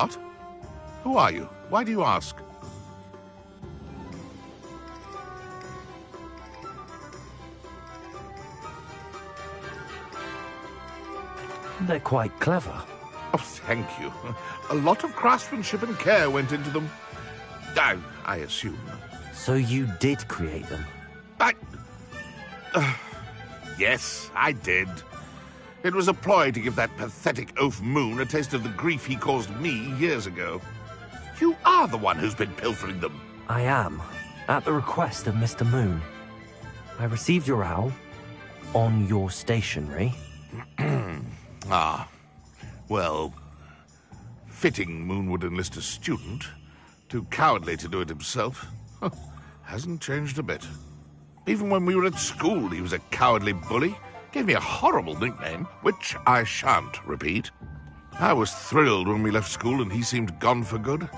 What? Who are you? Why do you ask? They're quite clever. Oh, thank you. A lot of craftsmanship and care went into them. I assume. So you did create them? Yes, I did. It was a ploy to give that pathetic oaf Moon a taste of the grief he caused me years ago. You are the one who's been pilfering them. I am, at the request of Mr. Moon. I received your owl on your stationery. Ah, well, fitting Moon would enlist a student. Too cowardly to do it himself. Hasn't changed a bit. Even when we were at school, he was a cowardly bully. Gave me a horrible nickname, which I shan't repeat. I was thrilled when we left school and he seemed gone for good.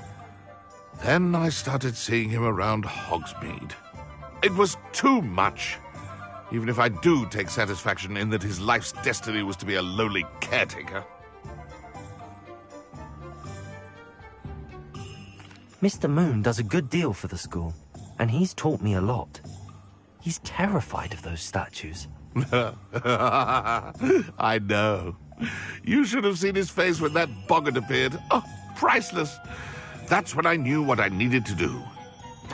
Then I started seeing him around Hogsmeade. It was too much. Even if I do take satisfaction in that his life's destiny was to be a lowly caretaker. Mr. Moon does a good deal for the school, and he's taught me a lot. He's terrified of those statues. I know. You should have seen his face when that boggart appeared. Oh, priceless. That's when I knew what I needed to do.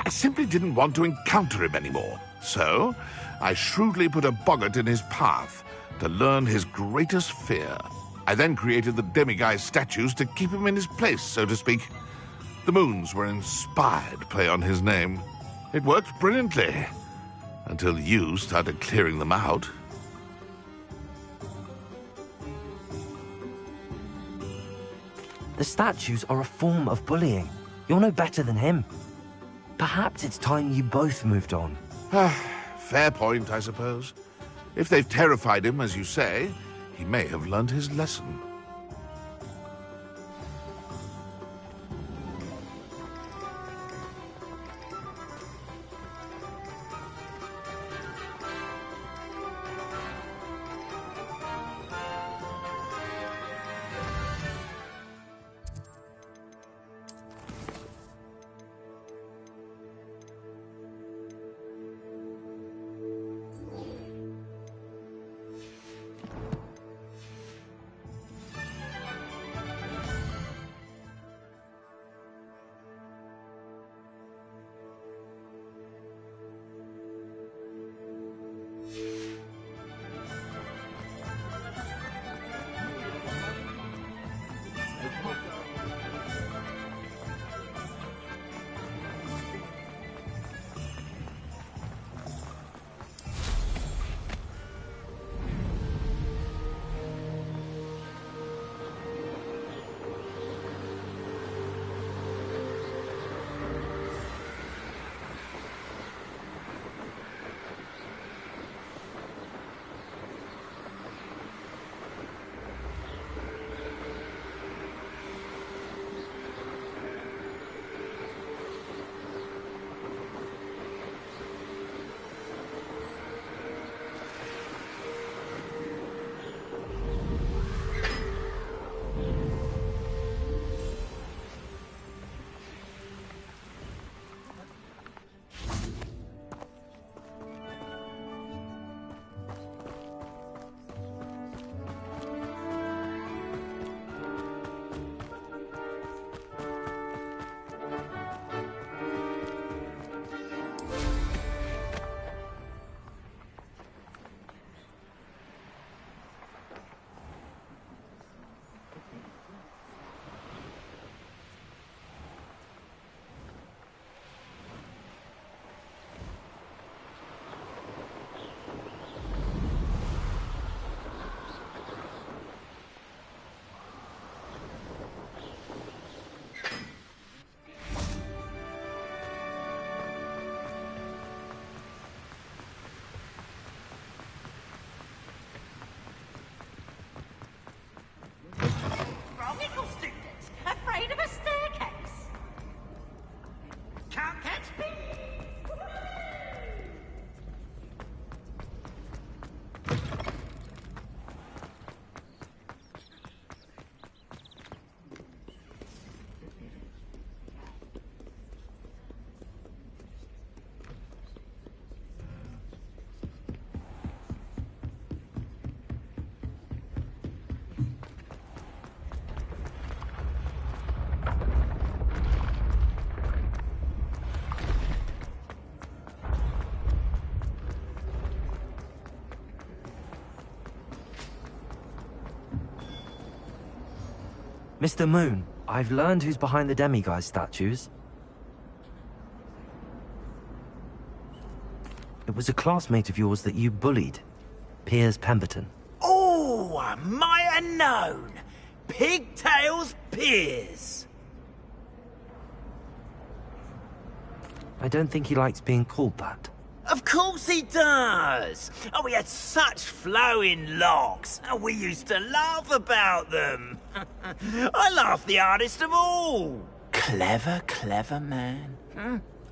I simply didn't want to encounter him anymore. So, I shrewdly put a boggart in his path to learn his greatest fear. I then created the demiguise statues to keep him in his place, so to speak. The moons were inspired play on his name. It worked brilliantly. Until you started clearing them out. The statues are a form of bullying. You're no better than him. Perhaps it's time you both moved on. Fair point, I suppose. If they've terrified him, as you say, he may have learned his lesson. Mr. Moon, I've learned who's behind the demiguise statues. It was a classmate of yours that you bullied, Piers Pemberton. Oh, I might have known. Pigtails Piers. I don't think he likes being called that. Of course he does. Oh, we had such flowing locks, and we used to laugh about them. I laughed the hardest of all. Clever, clever man.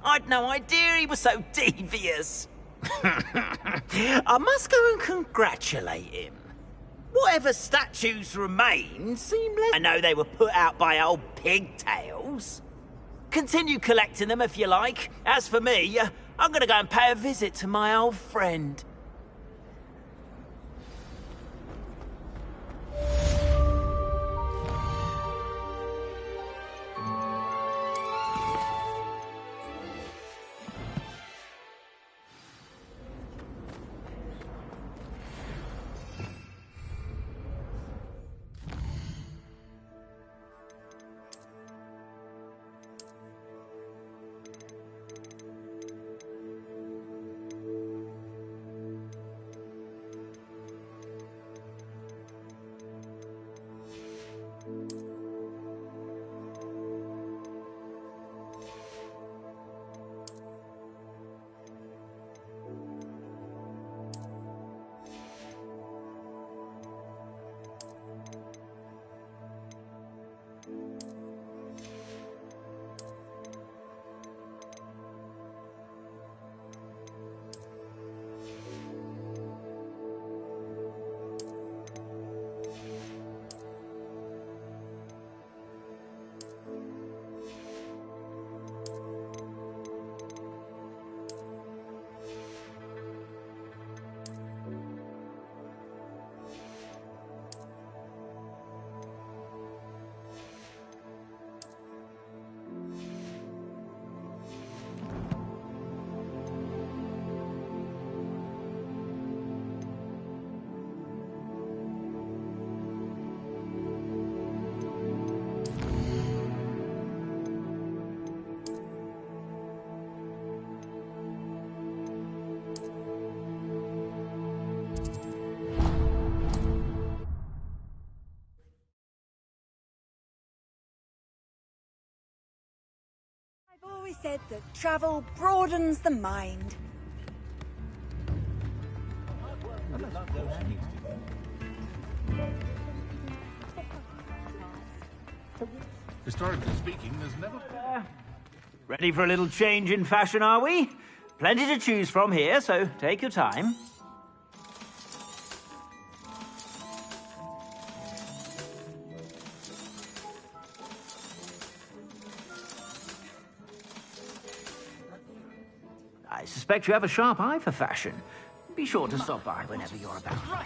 I'd no idea he was so devious. I must go and congratulate him. Whatever statues remain seem less... I know they were put out by old pigtails. Continue collecting them if you like. As for me, I'm gonna go and pay a visit to my old friend. I've always said that travel broadens the mind. Historically speaking, there's never... Ready for a little change in fashion, are we? Plenty to choose from here, so take your time. I suspect you have a sharp eye for fashion. Be sure to stop by whenever you're about. Right.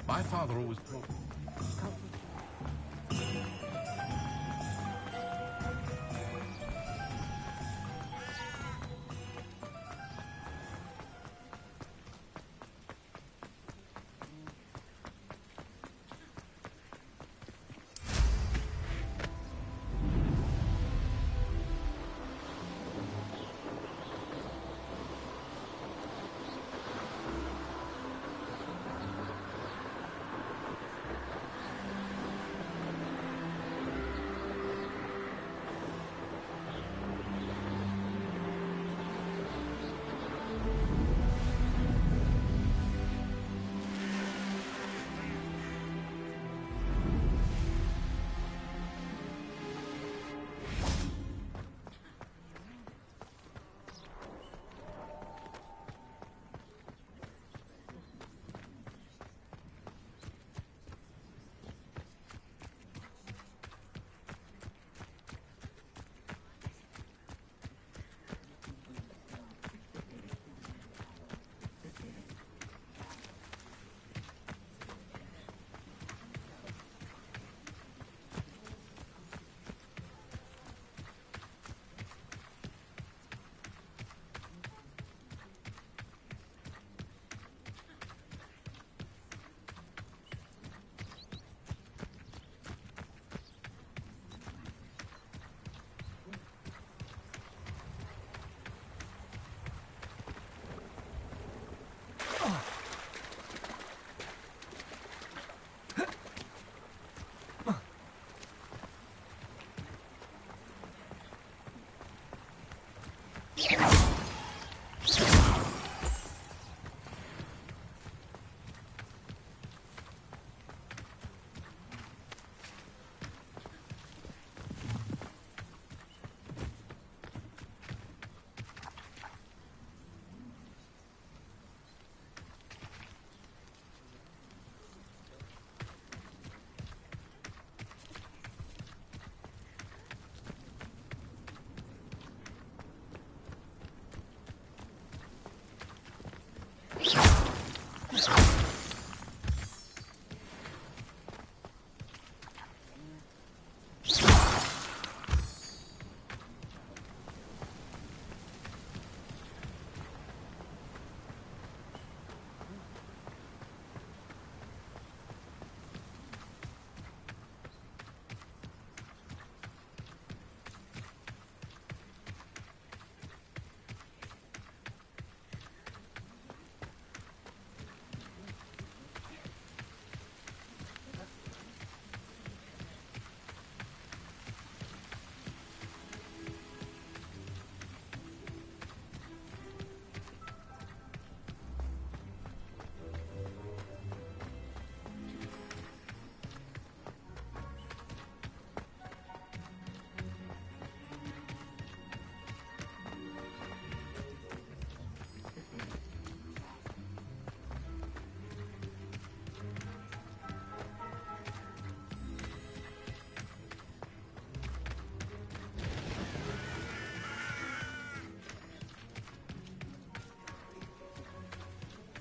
My father always taught me.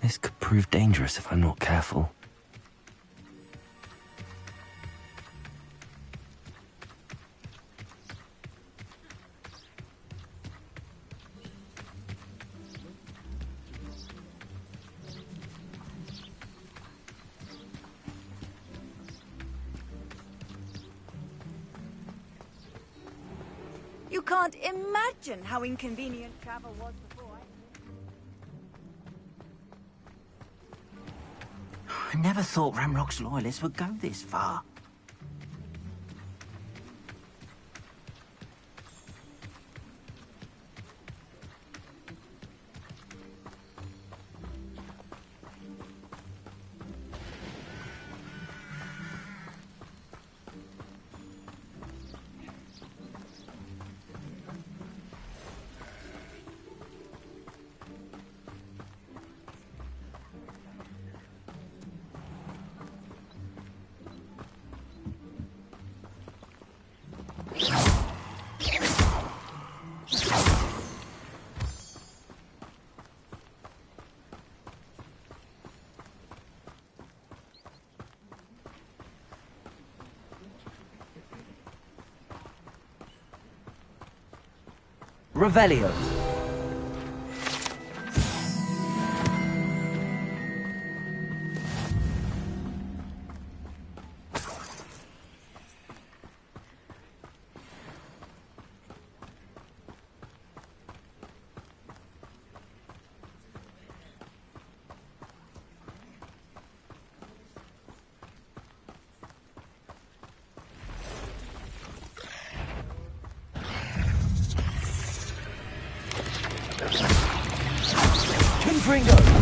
This could prove dangerous if I'm not careful. You can't imagine how inconvenient travel was before. I never thought Ramrock's loyalists would go this far. Revelio. Confringo!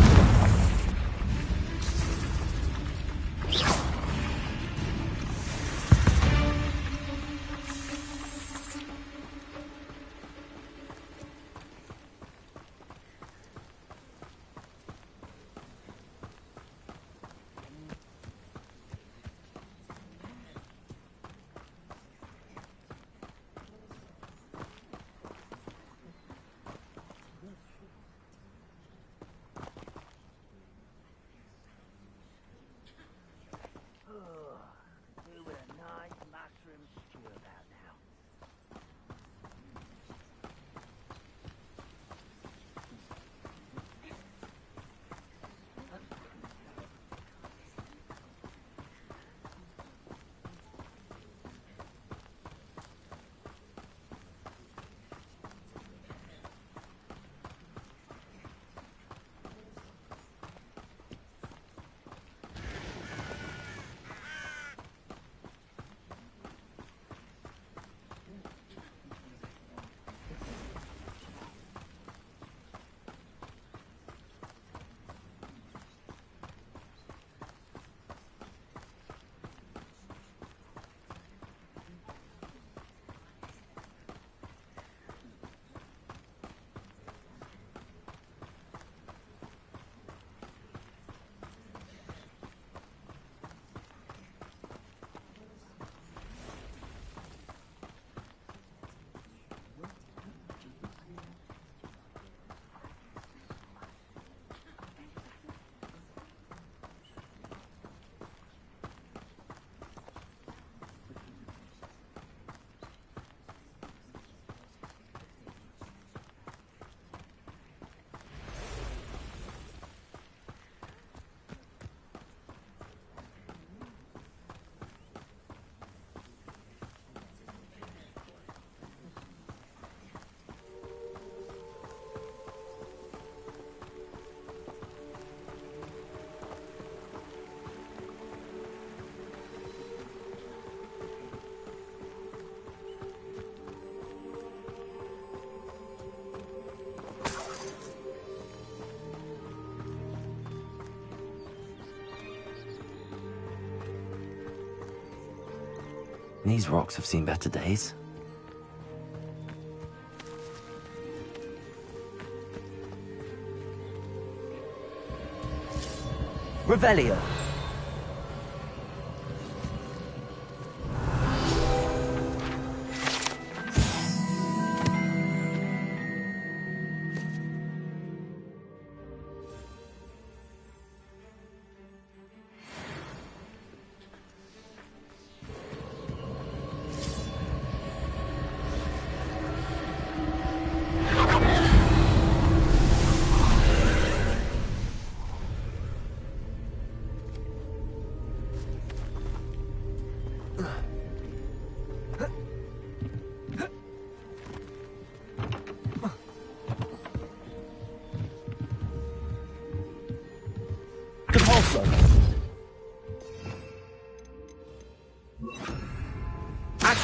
These rocks have seen better days. Revelio.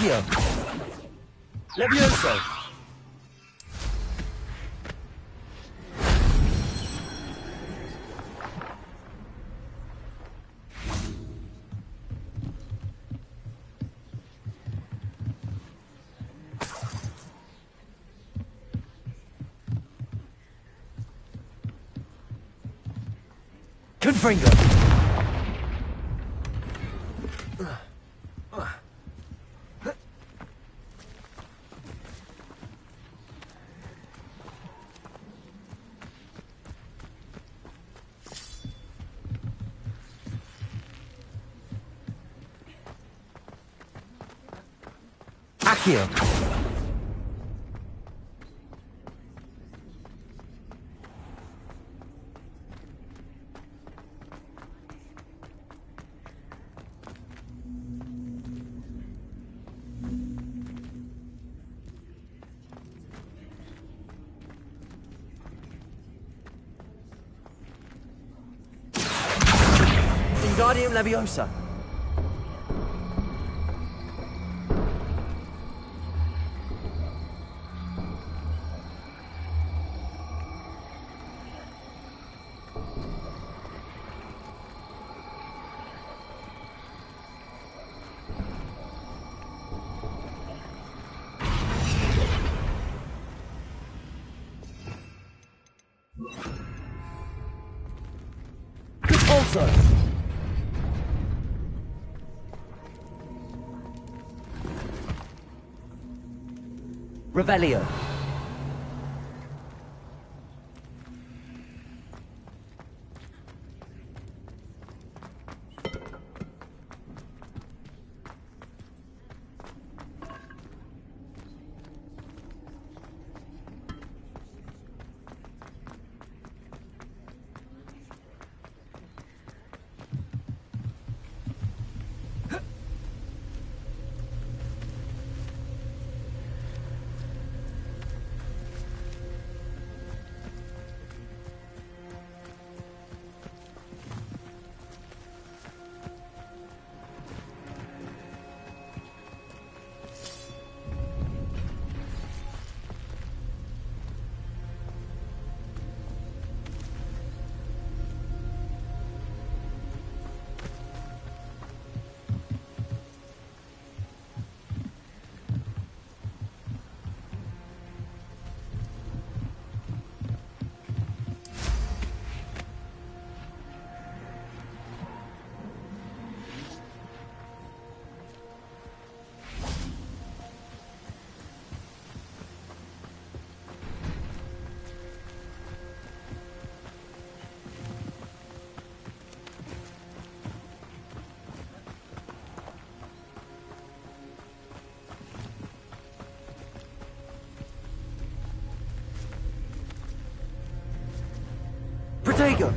Accio. Levioso. Confringo. Accio. Wingardium Leviosa. Also. Revelio. Protego.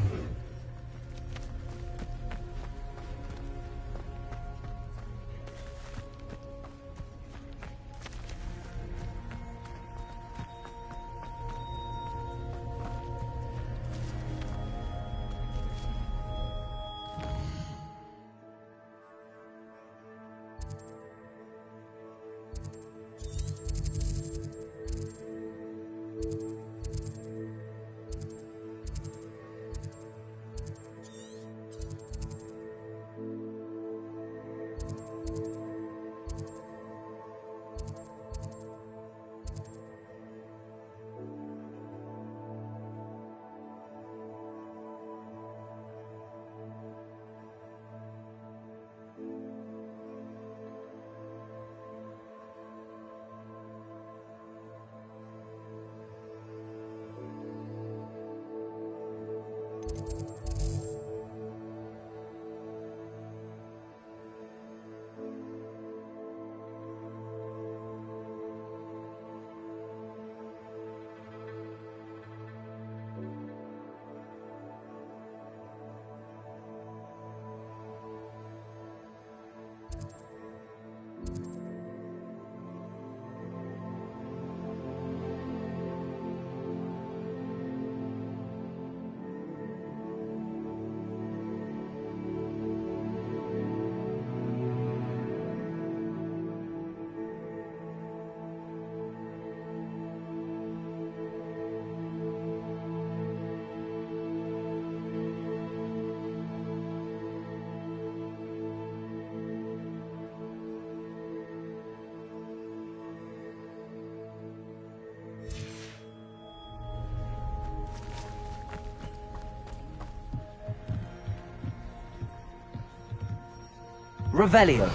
Revelio.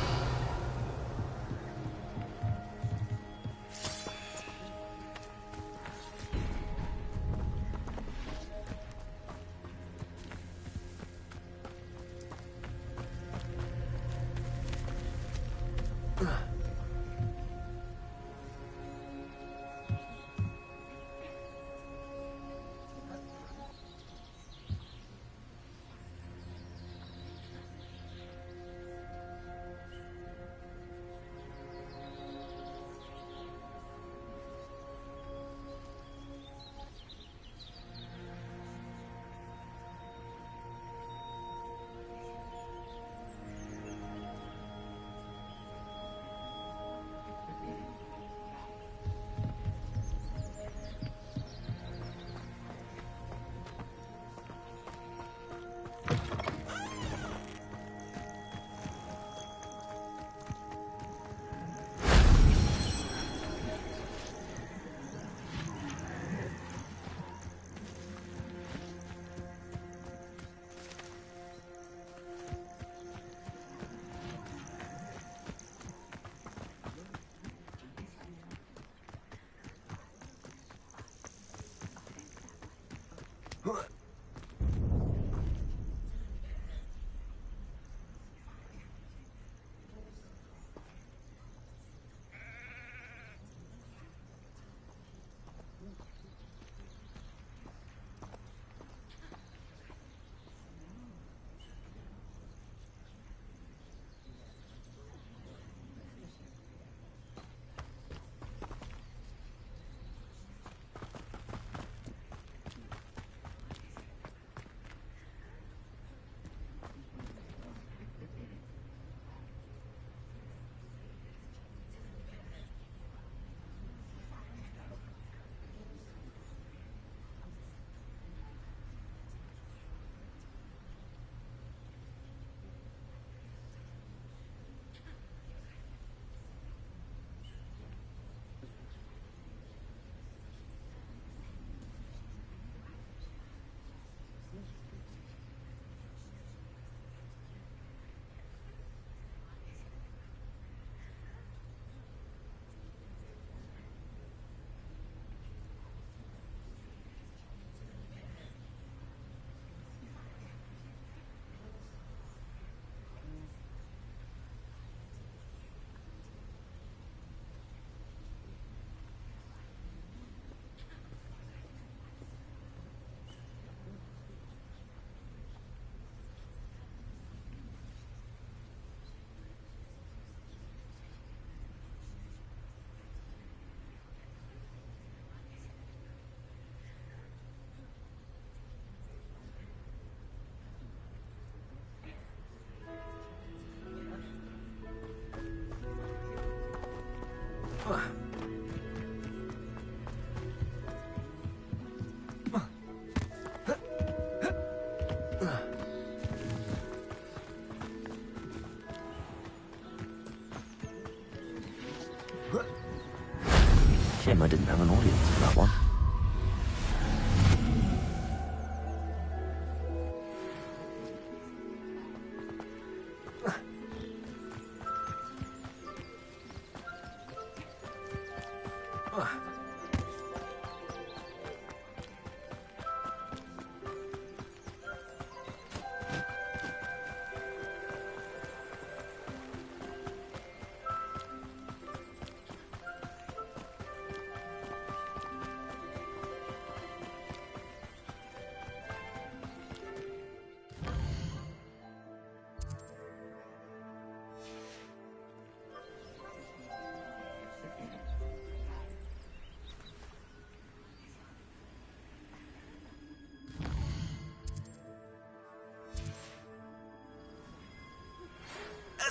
Shame I didn't have an audience for that one.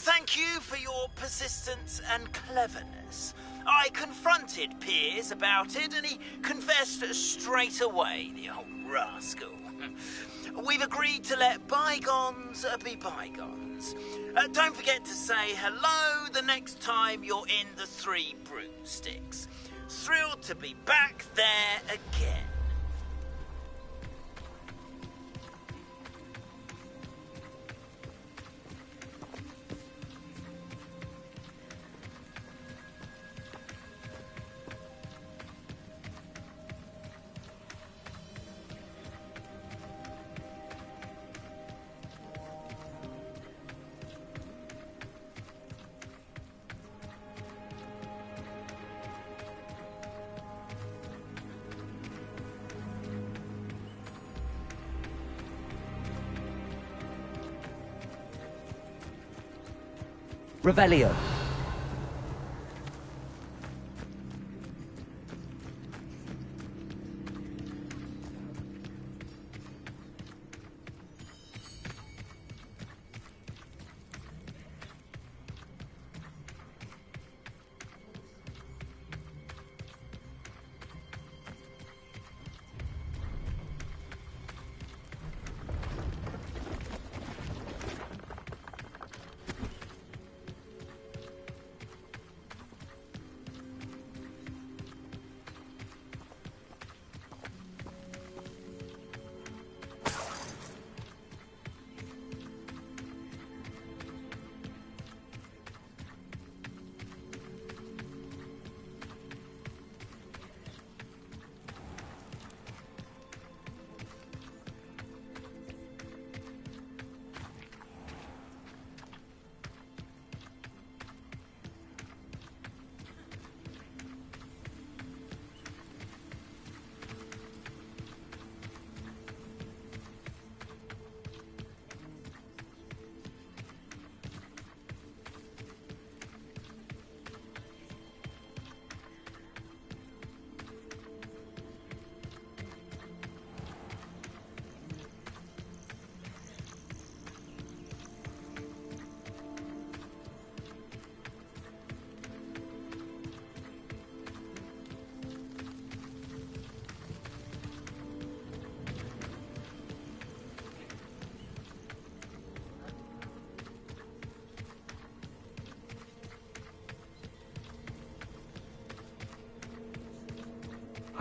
Thank you for your persistence and cleverness. I confronted Piers about it, and he confessed straight away, the old rascal. We've agreed to let bygones be bygones. Don't forget to say hello the next time you're in the Three Broomsticks. Thrilled to be back there again. Revelio.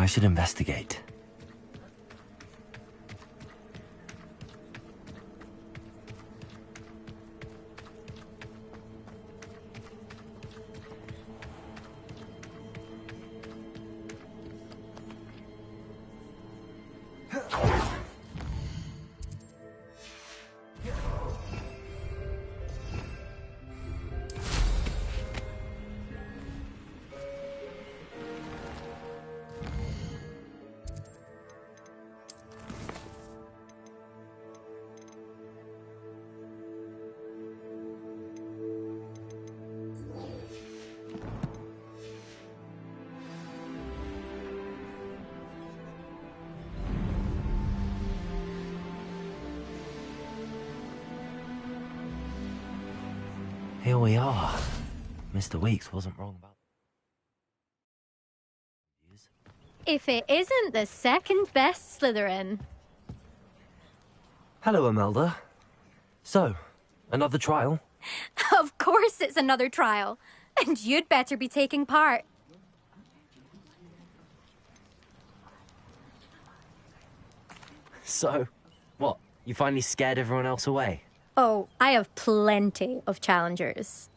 I should investigate. Here we are. Mr. Weeks wasn't wrong about... If it isn't the second best Slytherin. Hello, Imelda. So, another trial? Of course it's another trial. And you'd better be taking part. So, what? You finally scared everyone else away? Oh, I have plenty of challengers.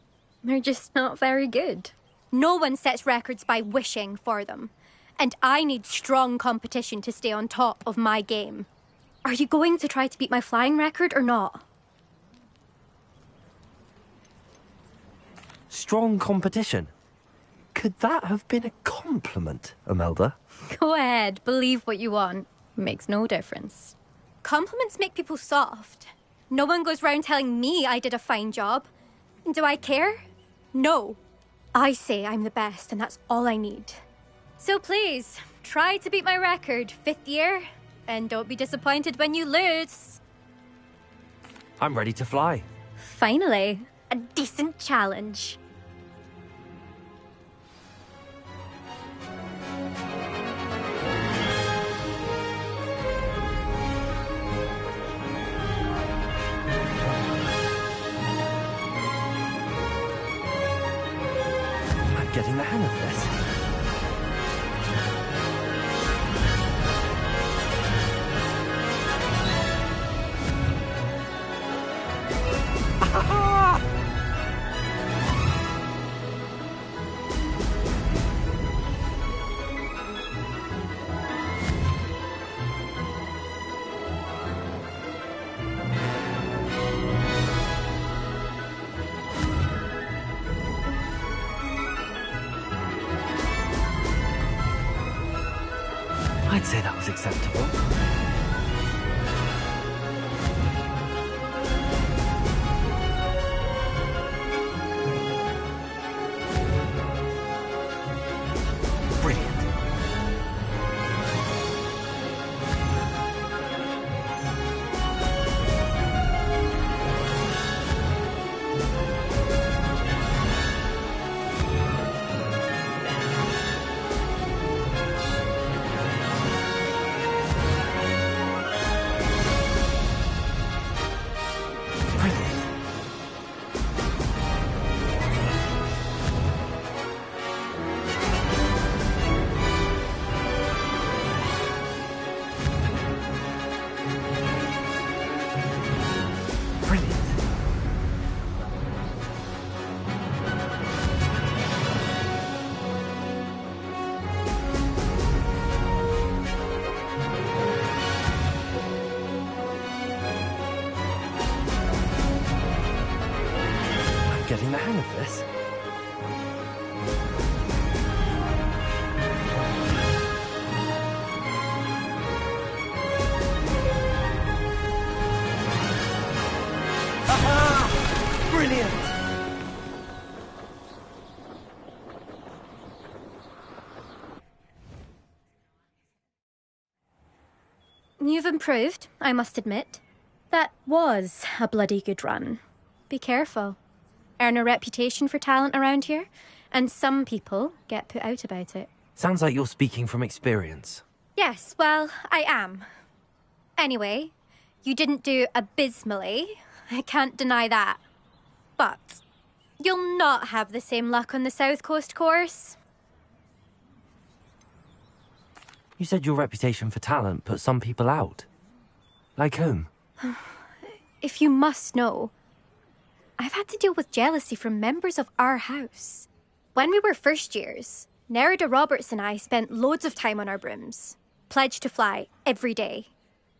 They're just not very good. No one sets records by wishing for them. And I need strong competition to stay on top of my game. Are you going to try to beat my flying record or not? Strong competition? Could that have been a compliment, Imelda? Go ahead, believe what you want. Makes no difference. Compliments make people soft. No one goes round telling me I did a fine job. Do I care? No. I say I'm the best and that's all I need. So please, try to beat my record, 5th year, and don't be disappointed when you lose. I'm ready to fly. Finally, a decent challenge. I'm getting the hang of this. I'd say that was acceptable. the hang of this. Aha! Brilliant! You've improved, I must admit. That was a bloody good run. Be careful. Earn a reputation for talent around here, and some people get put out about it. Sounds like you're speaking from experience. Yes, well, I am. Anyway, you didn't do abysmally. I can't deny that. But you'll not have the same luck on the South Coast course. You said your reputation for talent put some people out. Like whom? If you must know, I've had to deal with jealousy from members of our house. When we were first years, Nerida Roberts and I spent loads of time on our brooms, pledged to fly every day.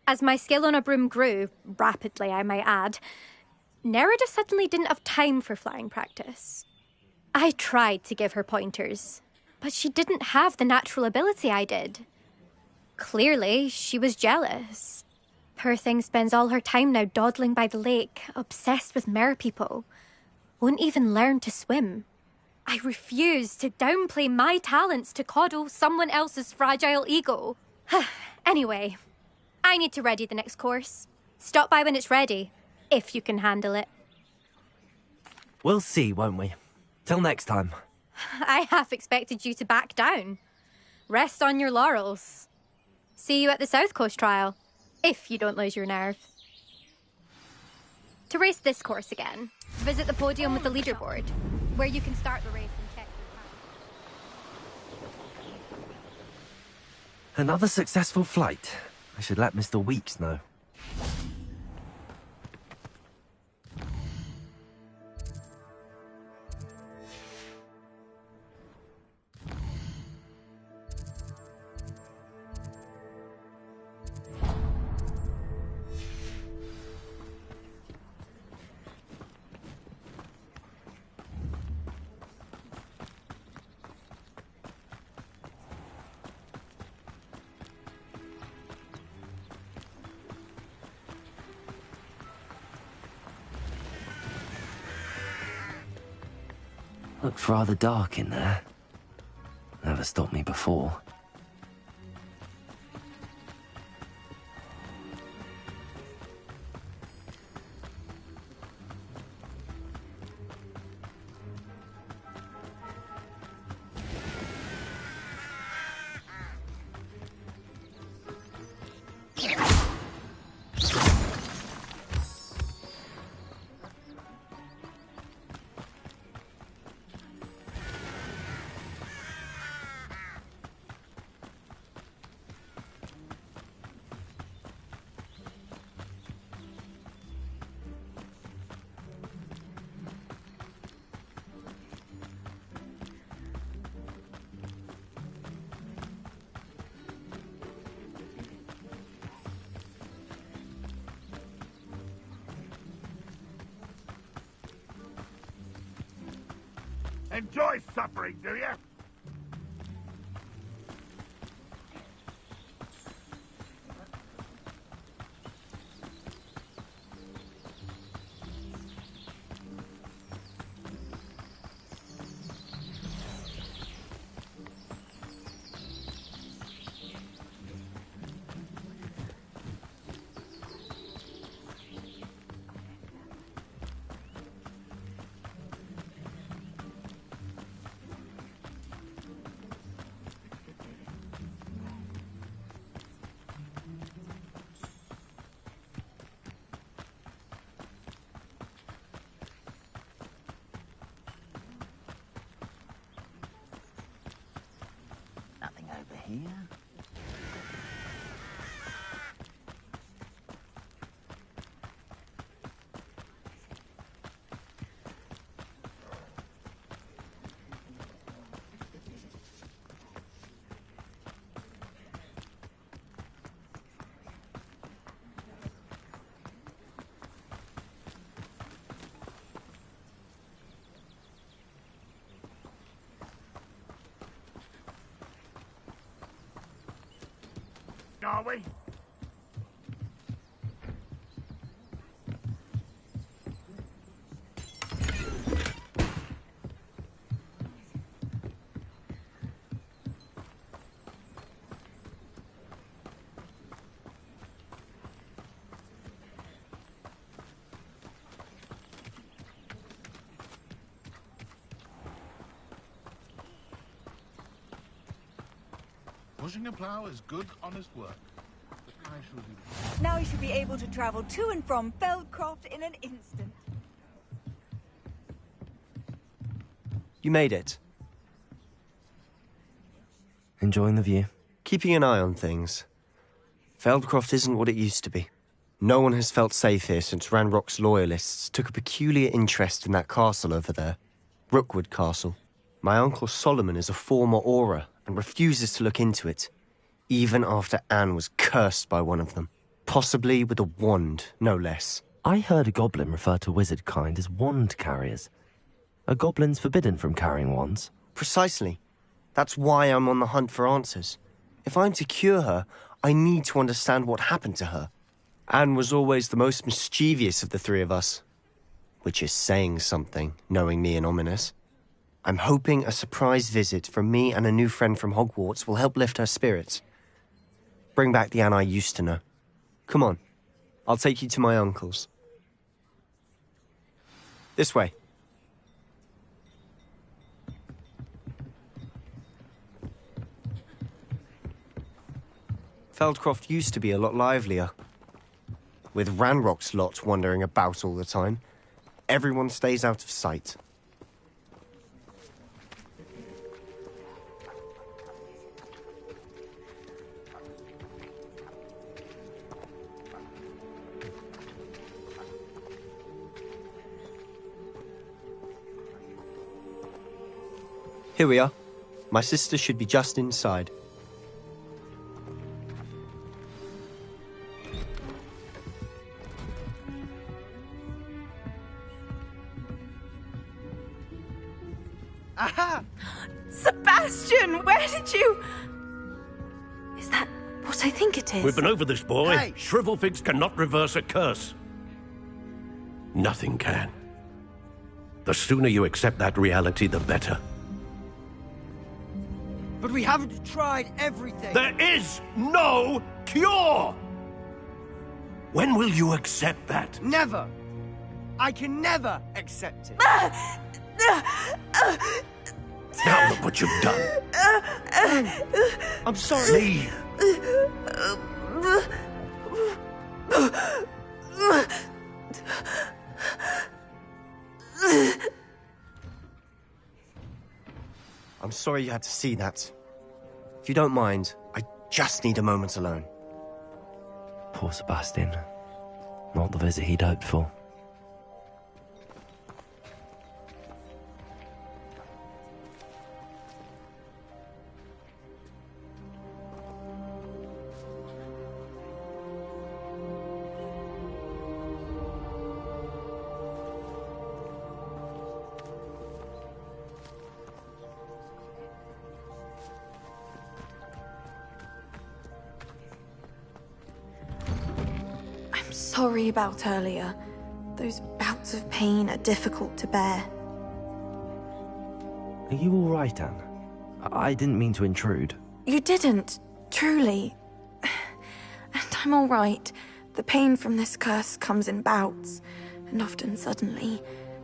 As my skill on a broom grew, rapidly I might add, Nerida suddenly didn't have time for flying practice. I tried to give her pointers, but she didn't have the natural ability I did. Clearly, she was jealous. Poor thing spends all her time now dawdling by the lake, obsessed with merpeople. Won't even learn to swim. I refuse to downplay my talents to coddle someone else's fragile ego. Anyway, I need to ready the next course. Stop by when it's ready, if you can handle it. We'll see, won't we? Till next time. I half expected you to back down. Rest on your laurels. See you at the South Coast trial, if you don't lose your nerve. To race this course again, visit the podium with the leaderboard, where you can start the race and check your time. Another successful flight. I should let Mr. Weeks know. Looks rather dark in there. Never stopped me before. Enjoy suffering, do you? Nothing over here. are we? Pushing a plough is good, honest work. I shall do that. Now we should be able to travel to and from Feldcroft in an instant. You made it. Enjoying the view? Keeping an eye on things. Feldcroft isn't what it used to be. No one has felt safe here since Ranrock's loyalists took a peculiar interest in that castle over there. Rookwood Castle. My uncle Solomon is a former Auror and refuses to look into it, even after Anne was cursed by one of them. Possibly with a wand, no less. I heard a goblin refer to wizard kind as wand carriers. Are goblins forbidden from carrying wands? Precisely. That's why I'm on the hunt for answers. If I'm to cure her, I need to understand what happened to her. Anne was always the most mischievous of the three of us. Which is saying something, knowing me and Ominous. I'm hoping a surprise visit from me and a new friend from Hogwarts will help lift her spirits. Bring back the Anne I used to know. Come on, I'll take you to my uncle's. This way. Feldcroft used to be a lot livelier. With Ranrock's lot wandering about all the time, everyone stays out of sight. Here we are. My sister should be just inside. Aha! Sebastian, where did you... Is that what I think it is? We've been over this, boy. Hey! Shrivelfigs cannot reverse a curse. Nothing can. The sooner you accept that reality, the better. But we haven't tried everything. There is no cure! When will you accept that? Never. I can never accept it. Now look what you've done. I'm sorry. Leave. I'm sorry you had to see that. If you don't mind, I just need a moment alone. Poor Sebastian. Not the visit he'd hoped for. Sorry about earlier. Those bouts of pain are difficult to bear. Are you all right, Anne? I didn't mean to intrude. You didn't, truly. And I'm all right. The pain from this curse comes in bouts, and often suddenly.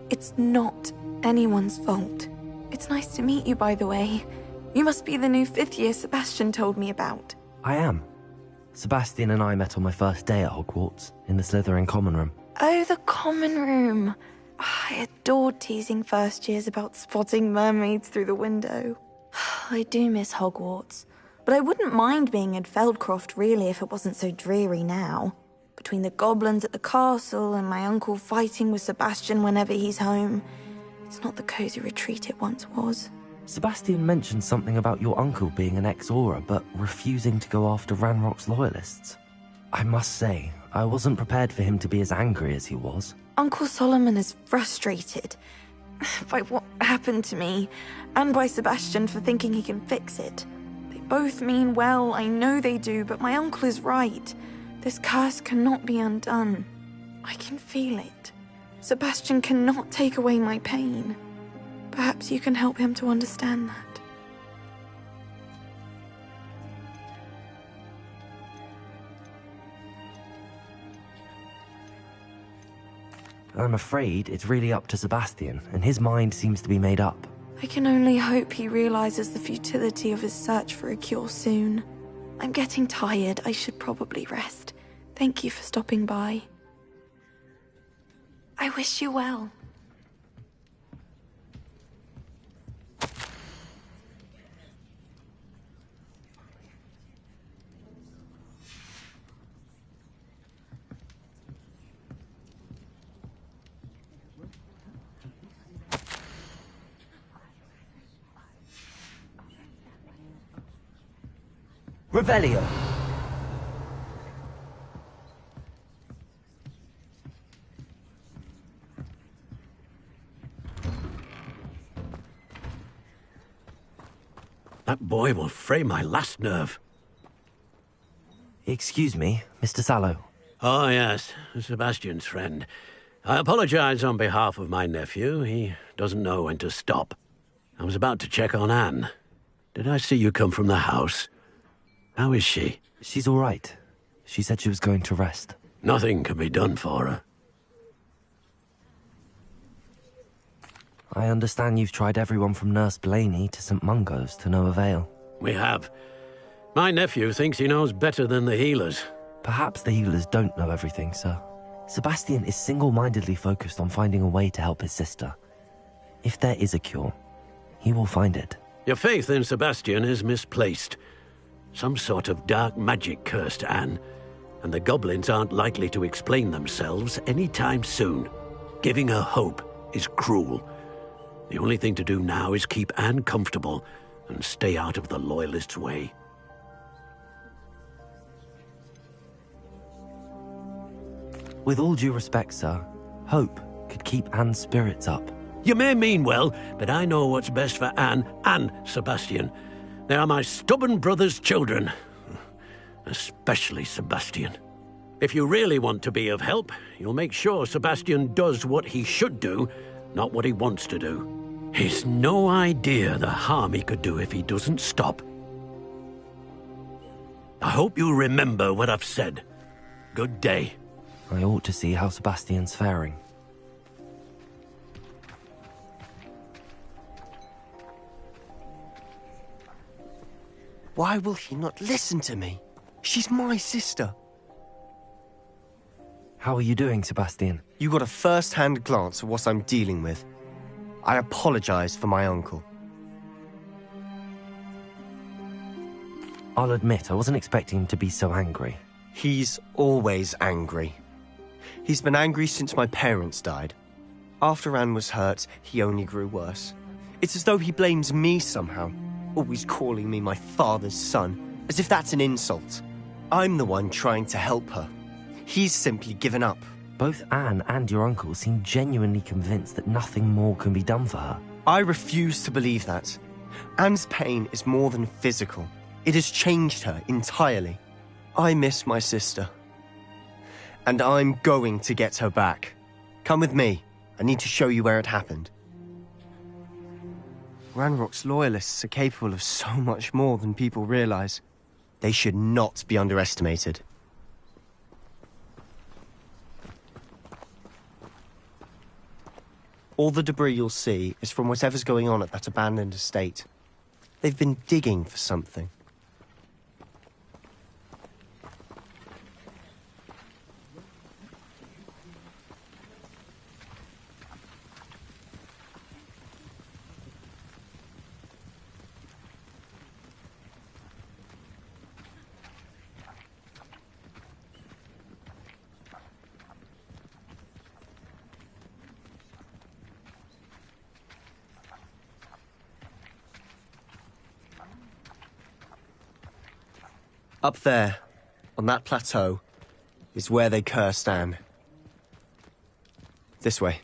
It's not anyone's fault. It's nice to meet you, by the way. You must be the new 5th year Sebastian told me about. I am. Sebastian and I met on my first day at Hogwarts, in the Slytherin common room. Oh, the common room. I adored teasing first years about spotting mermaids through the window. I do miss Hogwarts, but I wouldn't mind being in Feldcroft really if it wasn't so dreary now. Between the goblins at the castle and my uncle fighting with Sebastian whenever he's home, it's not the cosy retreat it once was. Sebastian mentioned something about your uncle being an ex-Auror, but refusing to go after Ranrock's loyalists. I must say, I wasn't prepared for him to be as angry as he was. Uncle Solomon is frustrated by what happened to me, and by Sebastian for thinking he can fix it. They both mean well, I know they do, but my uncle is right. This curse cannot be undone. I can feel it. Sebastian cannot take away my pain. Perhaps you can help him to understand that. I'm afraid it's really up to Sebastian, and his mind seems to be made up. I can only hope he realizes the futility of his search for a cure soon. I'm getting tired. I should probably rest. Thank you for stopping by. I wish you well. Revelio. That boy will fray my last nerve. Excuse me, Mr. Sallow. Oh, yes, Sebastian's friend. I apologize on behalf of my nephew. He doesn't know when to stop. I was about to check on Anne. Did I see you come from the house? How is she? She's all right. She said she was going to rest. Nothing can be done for her. I understand you've tried everyone from Nurse Blaney to St. Mungo's to no avail. We have. My nephew thinks he knows better than the healers. Perhaps the healers don't know everything, sir. Sebastian is single-mindedly focused on finding a way to help his sister. If there is a cure, he will find it. Your faith in Sebastian is misplaced. Some sort of dark magic cursed Anne, and the goblins aren't likely to explain themselves anytime soon. Giving her hope is cruel. The only thing to do now is keep Anne comfortable and stay out of the Loyalists' way. With all due respect, sir, hope could keep Anne's spirits up. You may mean well, but I know what's best for Anne and Sebastian. They are my stubborn brother's children. Especially Sebastian. If you really want to be of help, you'll make sure Sebastian does what he should do, not what he wants to do. He's no idea the harm he could do if he doesn't stop. I hope you remember what I've said. Good day. I ought to see how Sebastian's faring. Why will he not listen to me? She's my sister. How are you doing, Sebastian? You got a first-hand glance at what I'm dealing with. I apologize for my uncle. I'll admit, I wasn't expecting him to be so angry. He's always angry. He's been angry since my parents died. After Anne was hurt, he only grew worse. It's as though he blames me somehow, always calling me my father's son, as if that's an insult. I'm the one trying to help her. He's simply given up. Both Anne and your uncle seem genuinely convinced that nothing more can be done for her. I refuse to believe that. Anne's pain is more than physical. It has changed her entirely. I miss my sister. And I'm going to get her back. Come with me. I need to show you where it happened. Ranrock's loyalists are capable of so much more than people realize. They should not be underestimated. All the debris you'll see is from whatever's going on at that abandoned estate. They've been digging for something. Up there, on that plateau, is where they cursed Anne. This way.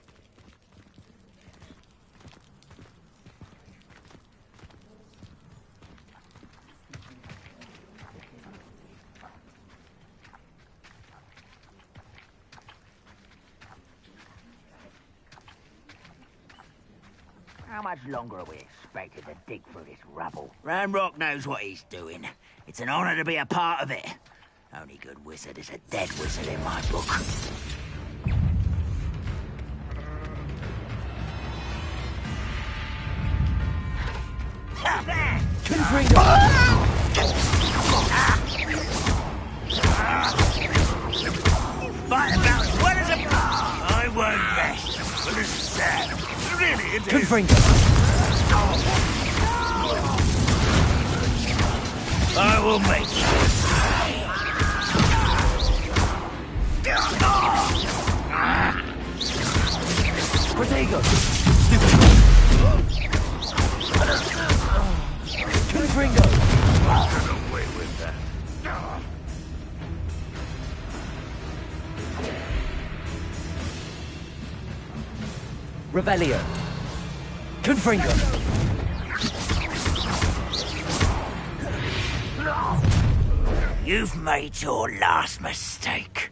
How much longer are we expected to dig through this rubble? Ranrock knows what he's doing. It's an honor to be a part of it. Only good wizard is a dead wizard in my book. Fight about as well as a... I won't rest. Well, this is sad. Really, it is. I will make Protego! Confringo! Get away with that. Revelio! Confringo! You've made your last mistake.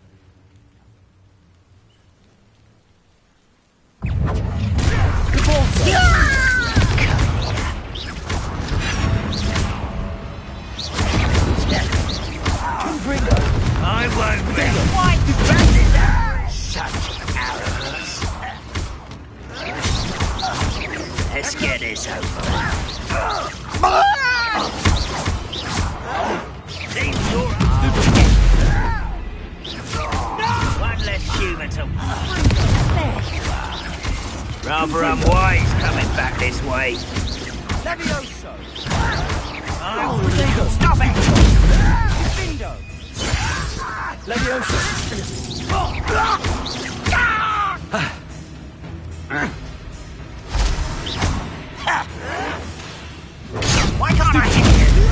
I won't be quite such arrogance. Let's get this over with. Seems you're one less human to... Rather unwise coming back this way. Levioso! Stop it! Findo! Levioso! Why can't I hit you?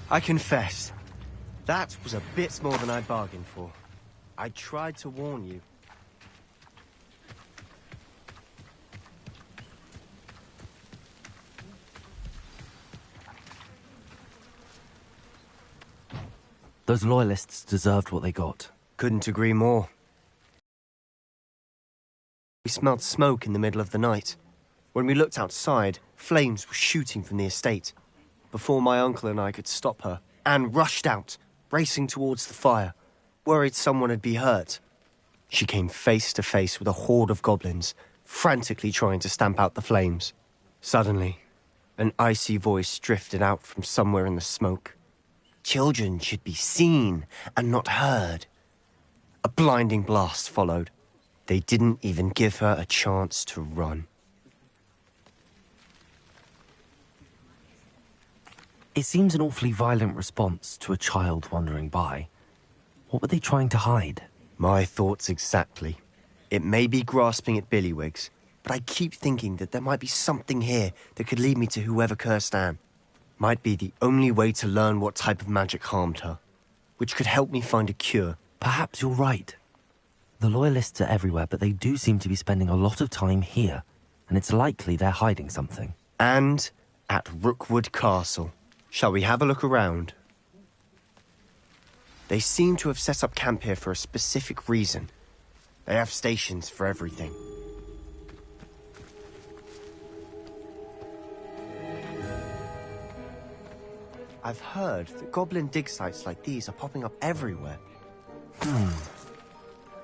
I confess, that was a bit more than I bargained for. I tried to warn you. Those loyalists deserved what they got. Couldn't agree more. We smelled smoke in the middle of the night. When we looked outside, flames were shooting from the estate. Before my uncle and I could stop her, Anne rushed out, racing towards the fire, worried someone had been hurt. She came face to face with a horde of goblins, frantically trying to stamp out the flames. Suddenly, an icy voice drifted out from somewhere in the smoke. Children should be seen and not heard. A blinding blast followed. They didn't even give her a chance to run. It seems an awfully violent response to a child wandering by. What were they trying to hide? My thoughts exactly. It may be grasping at Billywigs, but I keep thinking that there might be something here that could lead me to whoever cursed Anne. Might be the only way to learn what type of magic harmed her, which could help me find a cure. Perhaps you're right. The Loyalists are everywhere, but they do seem to be spending a lot of time here, and it's likely they're hiding something. And at Rookwood Castle. Shall we have a look around? They seem to have set up camp here for a specific reason. They have stations for everything. I've heard that goblin dig sites like these are popping up everywhere.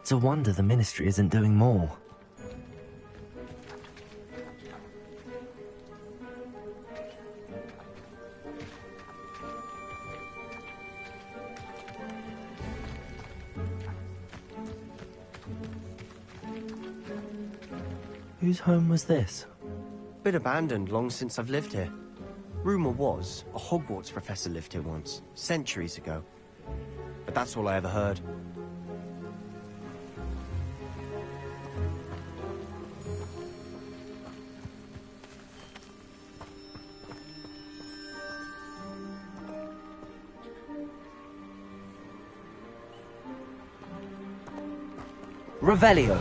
It's a wonder the Ministry isn't doing more. Whose home was this? Been abandoned long since I've lived here. Rumour was a Hogwarts professor lived here once, centuries ago. But that's all I ever heard. Revelio.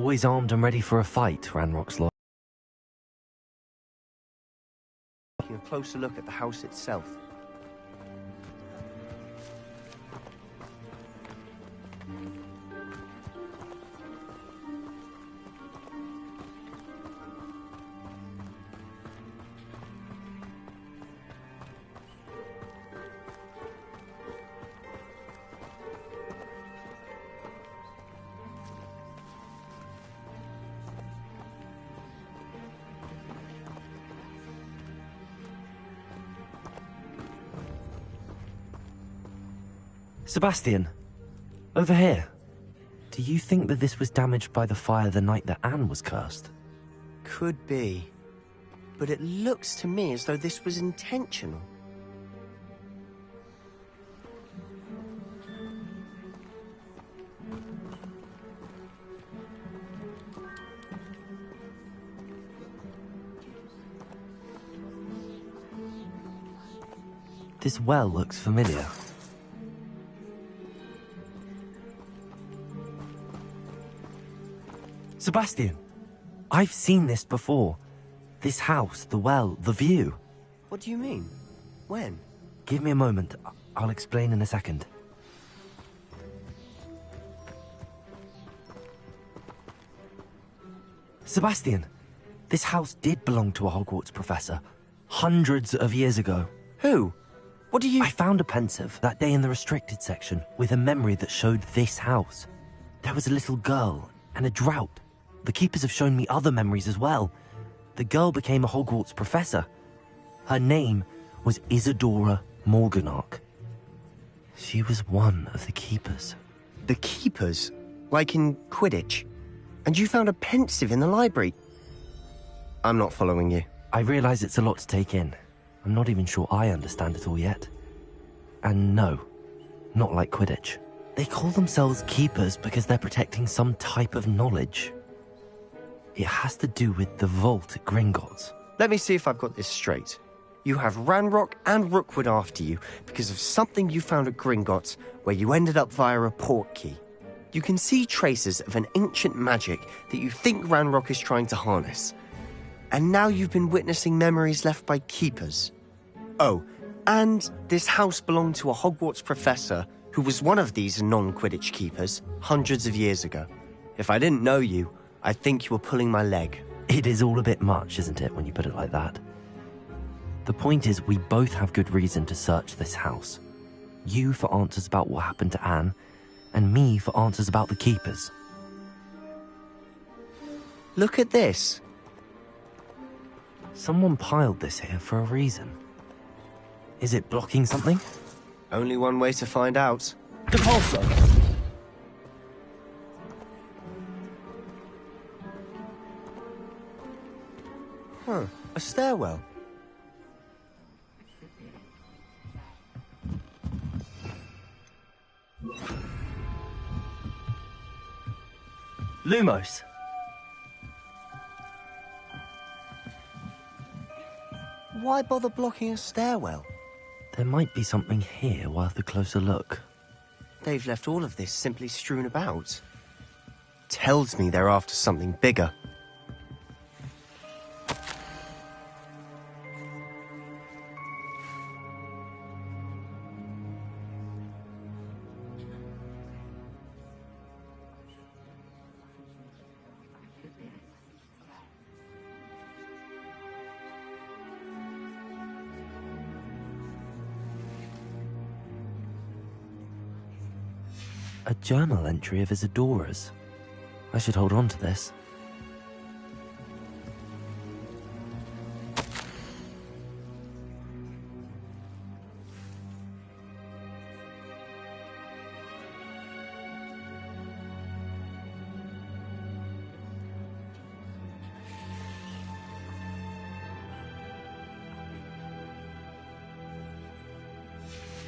Always armed and ready for a fight, Ranrock's law. Taking a closer look at the house itself. Sebastian, over here. Do you think that this was damaged by the fire the night that Anne was cursed? Could be. But it looks to me as though this was intentional. This well looks familiar. Sebastian, I've seen this before. This house, the well, the view. What do you mean? When? Give me a moment. I'll explain in a second. Sebastian, this house did belong to a Hogwarts professor. Hundreds of years ago. Who? What do you... I found a pensive that day in the restricted section with a memory that showed this house. There was a little girl and a drought. The keepers have shown me other memories as well. The girl became a Hogwarts professor. Her name was Isadora Morganach. She was one of the keepers. The keepers? Like in Quidditch? And you found a pensive in the library? I'm not following you. I realize it's a lot to take in. I'm not even sure I understand it all yet. And no, not like Quidditch. They call themselves keepers because they're protecting some type of knowledge. It has to do with the vault at Gringotts. Let me see if I've got this straight. You have Ranrock and Rookwood after you because of something you found at Gringotts where you ended up via a portkey. You can see traces of an ancient magic that you think Ranrock is trying to harness. And now you've been witnessing memories left by keepers. Oh, and this house belonged to a Hogwarts professor who was one of these non-Quidditch keepers hundreds of years ago. If I didn't know you, I think you were pulling my leg. It is all a bit much, isn't it, when you put it like that? The point is, we both have good reason to search this house. You for answers about what happened to Anne, and me for answers about the keepers. Look at this. Someone piled this here for a reason. Is it blocking something? Only one way to find out. Depulso! Huh, a stairwell. Lumos! Why bother blocking a stairwell? There might be something here worth a closer look. They've left all of this simply strewn about. Tells me they're after something bigger. A journal entry of Isadora's. I should hold on to this.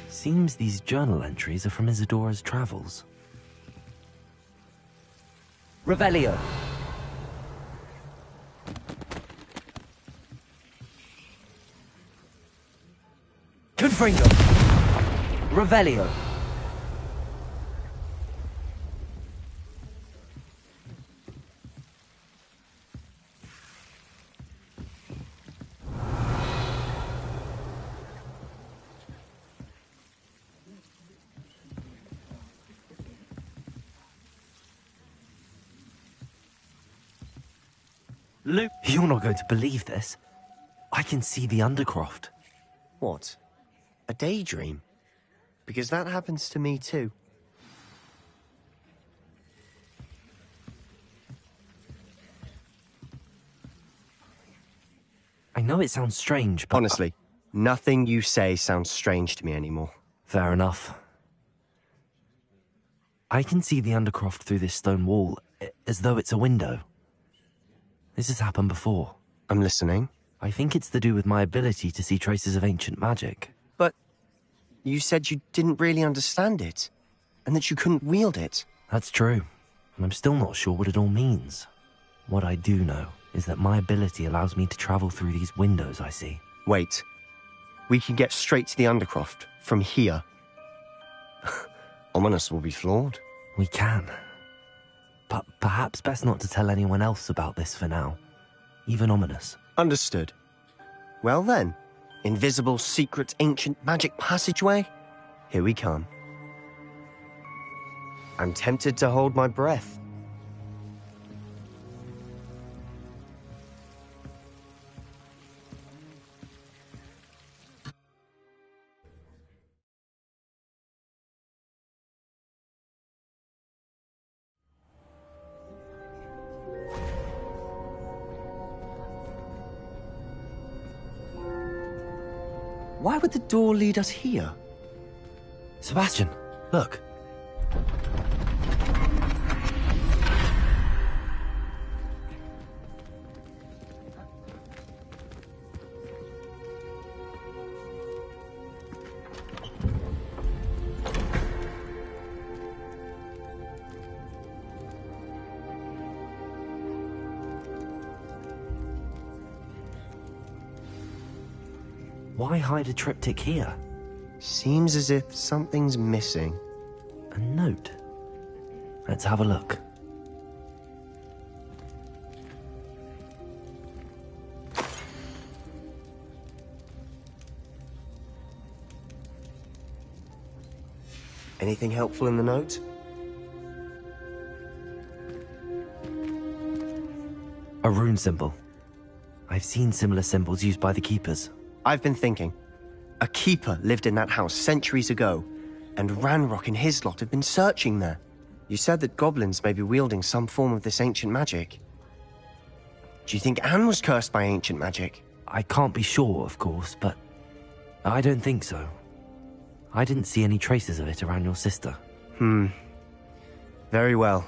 Seems these journal entries are from Isadora's travels. Revelio. Confringo. Revelio. Luke. You're not going to believe this. I can see the Undercroft. What? A daydream? Because that happens to me too. I know it sounds strange, but... Honestly, nothing you say sounds strange to me anymore. Fair enough. I can see the Undercroft through this stone wall, as though it's a window. This has happened before. I'm listening. I think it's to do with my ability to see traces of ancient magic. But you said you didn't really understand it, and that you couldn't wield it. That's true, and I'm still not sure what it all means. What I do know is that my ability allows me to travel through these windows I see. Wait. We can get straight to the Undercroft from here. Ominous will be floored. We can. But perhaps best not to tell anyone else about this for now. Even Ominous. Understood. Well then, invisible, secret, ancient magic passageway? Here we come. I'm tempted to hold my breath. Why would the door lead us here? Sebastian, look. Why hide a triptych here? Seems as if something's missing. A note. Let's have a look. Anything helpful in the note? A rune symbol. I've seen similar symbols used by the keepers. I've been thinking. A keeper lived in that house centuries ago, and Ranrock and his lot have been searching there. You said that goblins may be wielding some form of this ancient magic. Do you think Anne was cursed by ancient magic? I can't be sure, of course, but I don't think so. I didn't see any traces of it around your sister. Very well.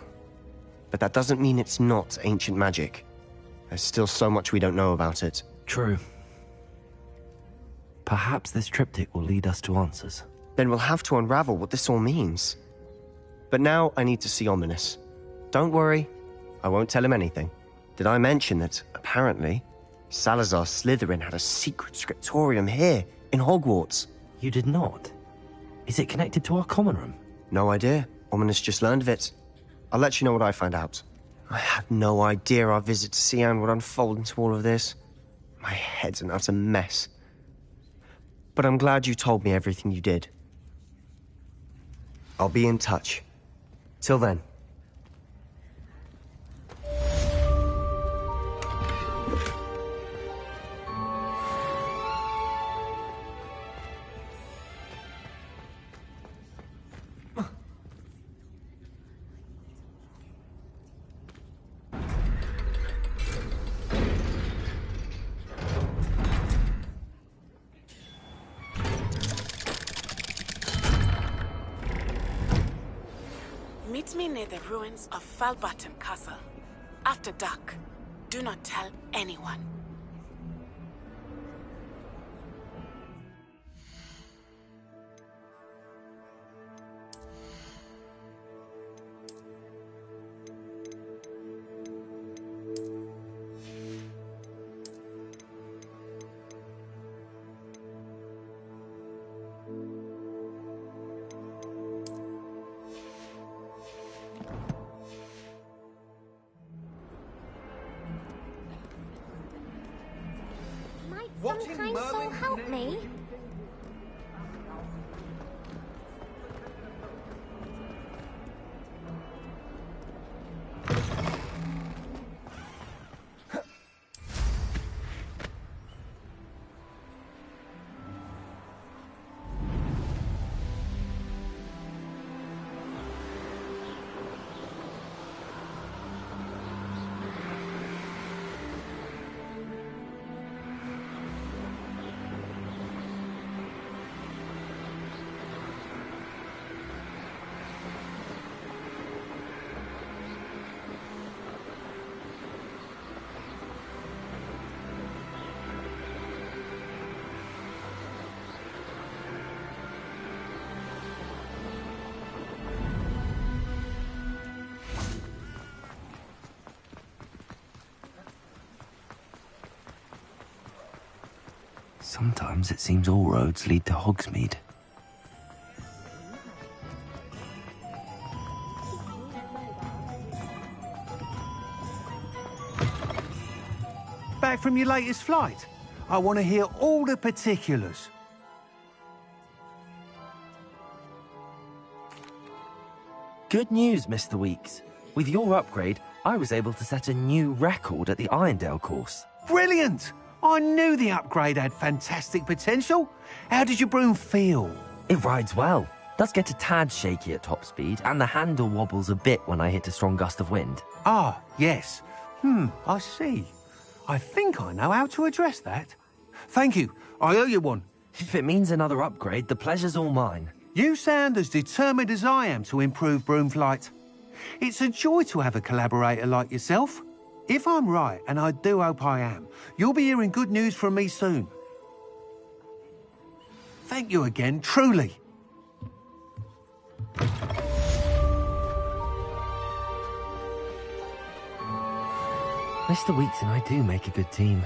But that doesn't mean it's not ancient magic. There's still so much we don't know about it. True. Perhaps this triptych will lead us to answers. Then we'll have to unravel what this all means. But now I need to see Ominous. Don't worry, I won't tell him anything. Did I mention that, apparently, Salazar Slytherin had a secret scriptorium here, in Hogwarts? You did not? Is it connected to our common room? No idea. Ominous just learned of it. I'll let you know what I find out. I had no idea our visit to Cian would unfold into all of this. My head's an utter mess. But I'm glad you told me everything you did. I'll be in touch. Till then. Meet me near the ruins of Falbaton Castle. After dark. Do not tell anyone. Some kind soul help me? Sometimes it seems all roads lead to Hogsmeade. Back from your latest flight? I want to hear all the particulars. Good news, Mr. Weeks. With your upgrade, I was able to set a new record at the Irondale course. Brilliant! I knew the upgrade had fantastic potential. How did your broom feel? It rides well. Does get a tad shaky at top speed, and the handle wobbles a bit when I hit a strong gust of wind. Ah, yes. I see. I think I know how to address that. Thank you. I owe you one. If it means another upgrade, the pleasure's all mine. You sound as determined as I am to improve broom flight. It's a joy to have a collaborator like yourself. If I'm right, and I do hope I am, you'll be hearing good news from me soon. Thank you again, truly. Mr. Weeks and I do make a good team.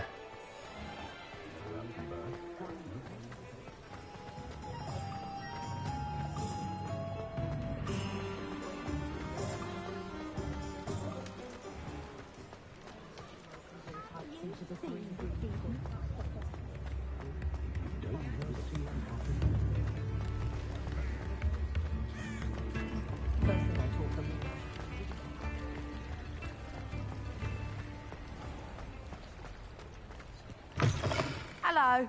Hello.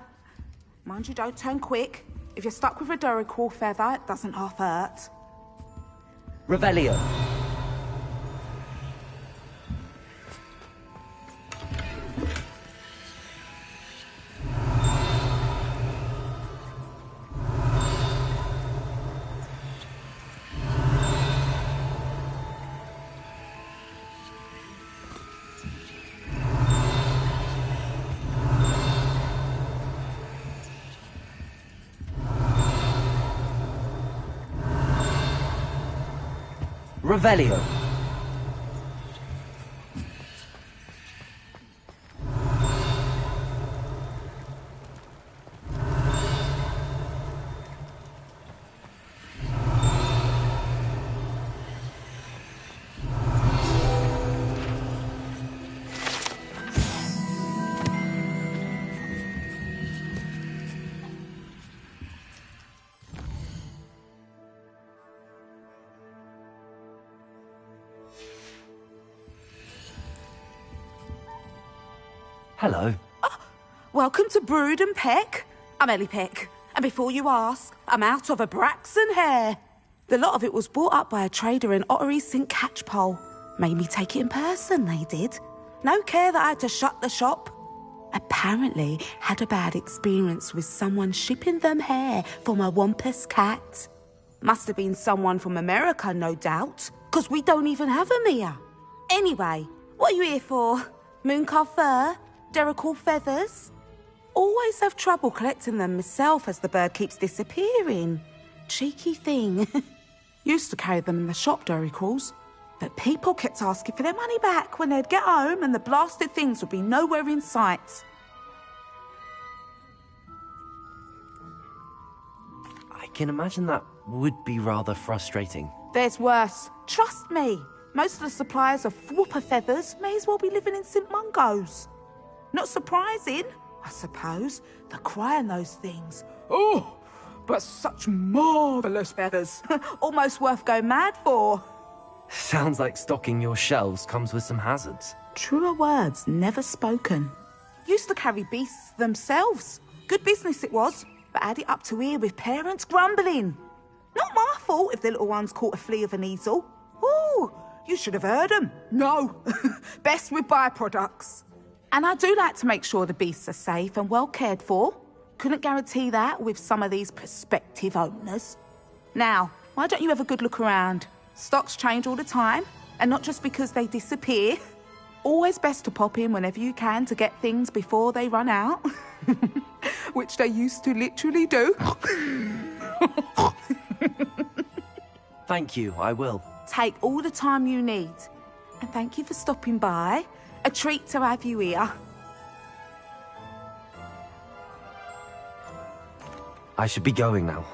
Mind you, don't turn quick. If you're stuck with a Duracell feather, it doesn't half hurt. Revelio. Revelio. Hello. Oh, welcome to Brood and Peck. I'm Ellie Peck. And before you ask, I'm out of a Braxton hair. The lot of it was bought up by a trader in Ottery St. Catchpole. Made me take it in person, they did. No care that I had to shut the shop. Apparently had a bad experience with someone shipping them hair for my Wampus cat. Must have been someone from America, no doubt, because we don't even have them here. Anyway, what are you here for? Mooncar fur? Duracell feathers? Always have trouble collecting them myself as the bird keeps disappearing. Cheeky thing. Used to carry them in the shop, Duracells, but people kept asking for their money back when they'd get home and the blasted things would be nowhere in sight. I can imagine that would be rather frustrating. There's worse. Trust me. Most of the suppliers of whooper feathers may as well be living in St. Mungo's. Not surprising, I suppose, the cry on those things. Oh, but such marvellous feathers. Almost worth going mad for. Sounds like stocking your shelves comes with some hazards. Truer words never spoken. Used to carry beasts themselves. Good business it was, but had it up to here with parents grumbling. Not my fault if the little ones caught a flea of an easel. Ooh, you should have heard them. No, best with byproducts. And I do like to make sure the beasts are safe and well cared for. Couldn't guarantee that with some of these prospective owners. Now, why don't you have a good look around? Stocks change all the time, and not just because they disappear. Always best to pop in whenever you can to get things before they run out. Which they used to literally do. Thank you, I will. Take all the time you need. And thank you for stopping by. A treat to have you here. I should be going now.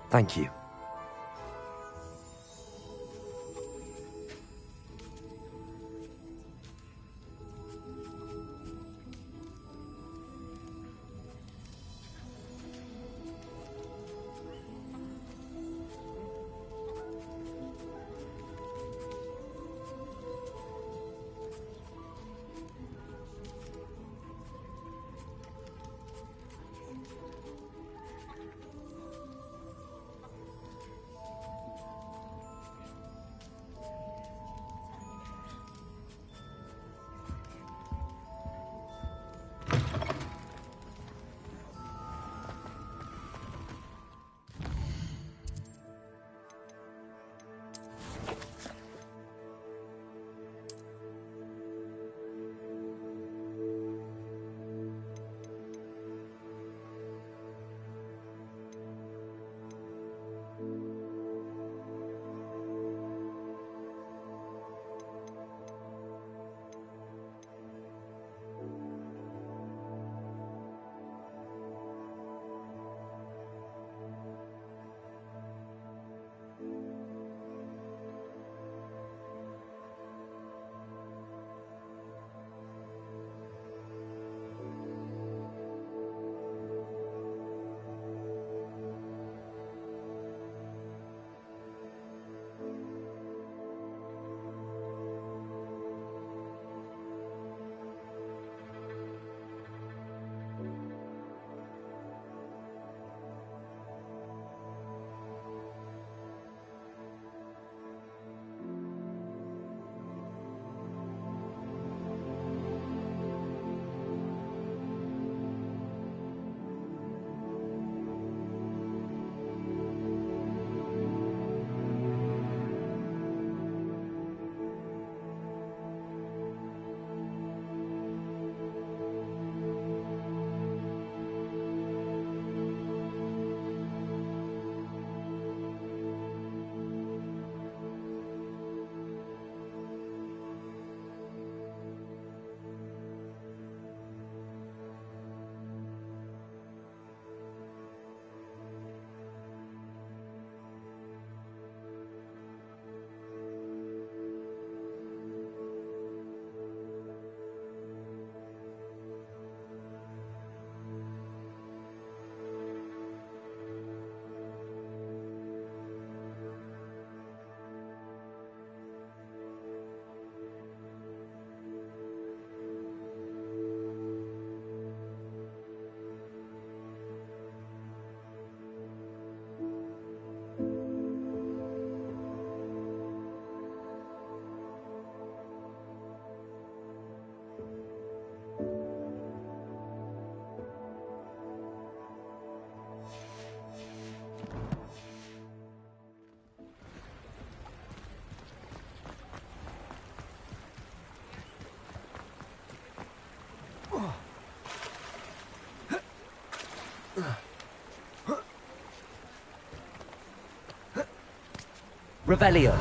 Thank you. Revelio.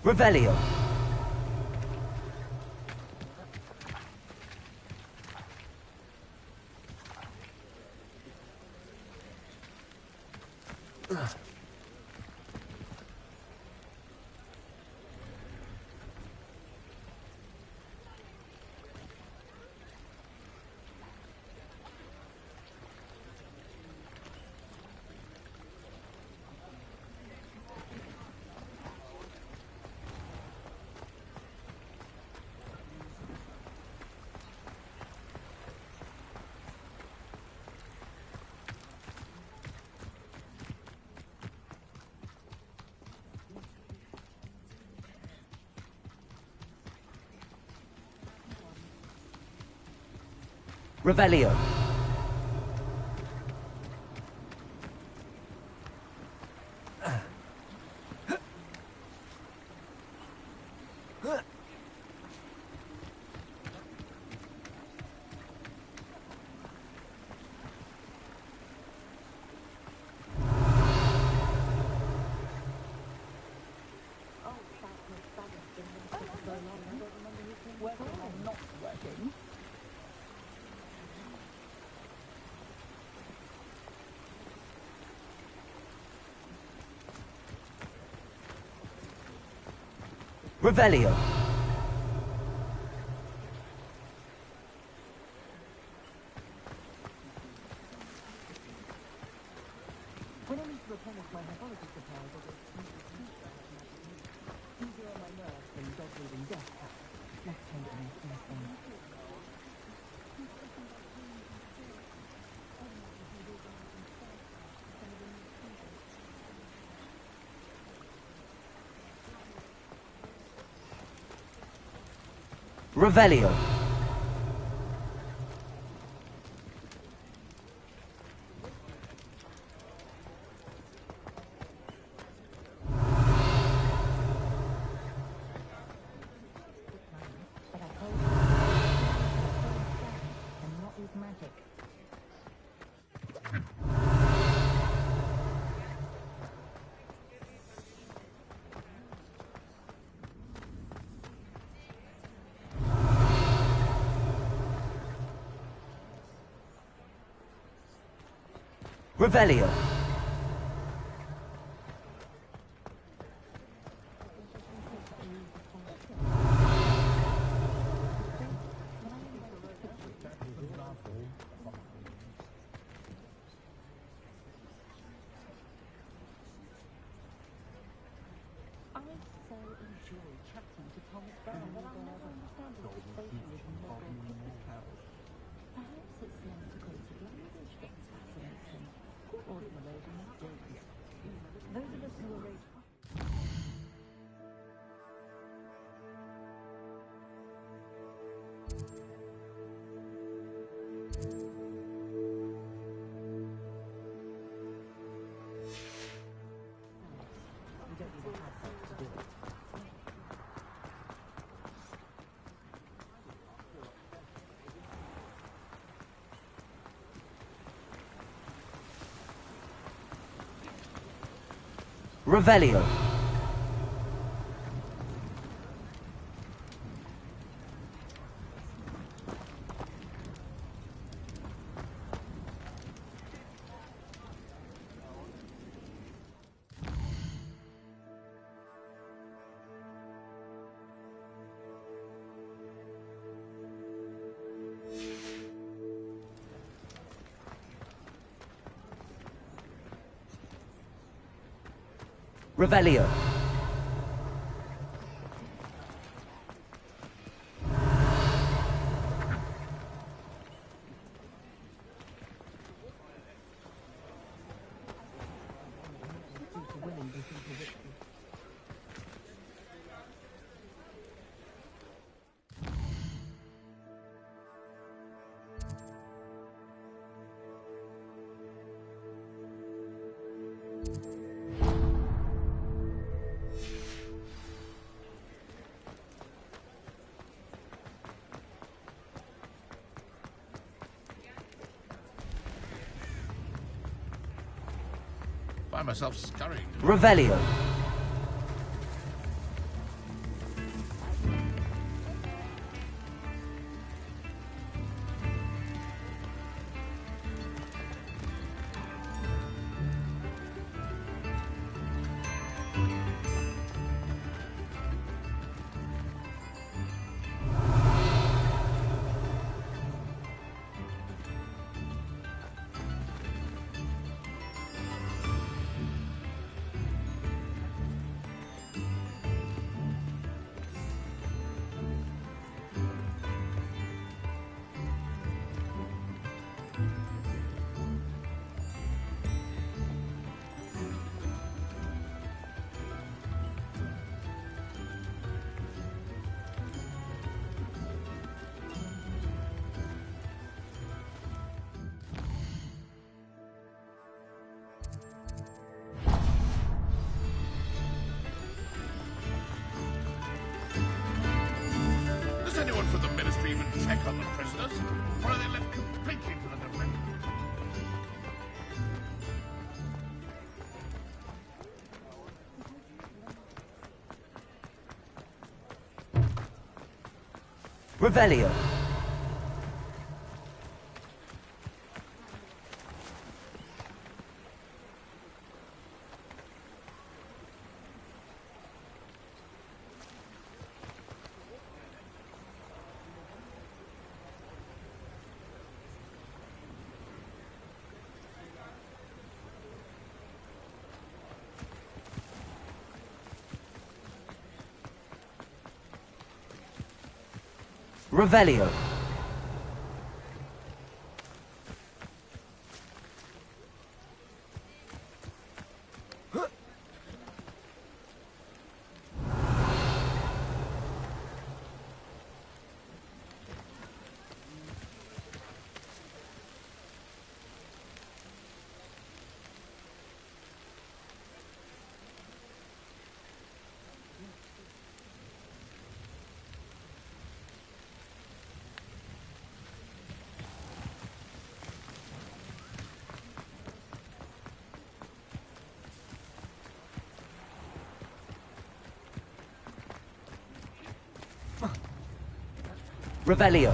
Revelio. Revelio. Revelio. When I need to replenish my herbology supplies, I get easier on my nerves than dog-leading death cats. Left hand and left hand. Revelio. Revelio. Revelio. Revelio. Find myself scurrying. Revelio. Or are they left completely to the defense? Revelio. Revelio. Revelio.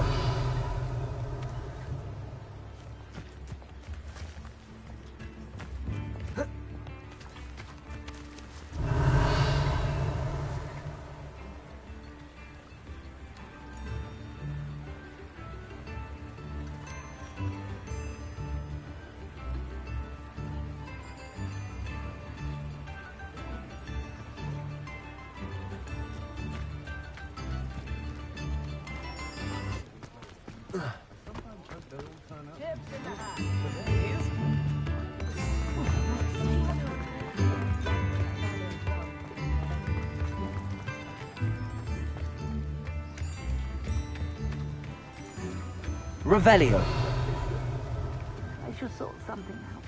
Revelio. I should sort something out.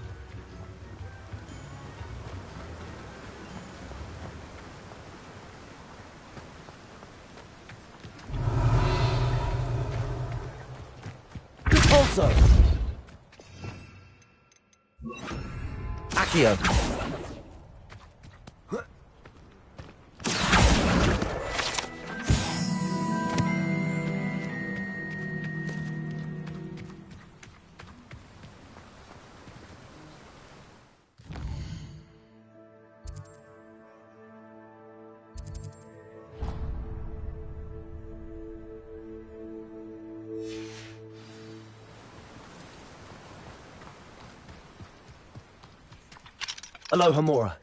Pulso. Accio. Aloha Mora.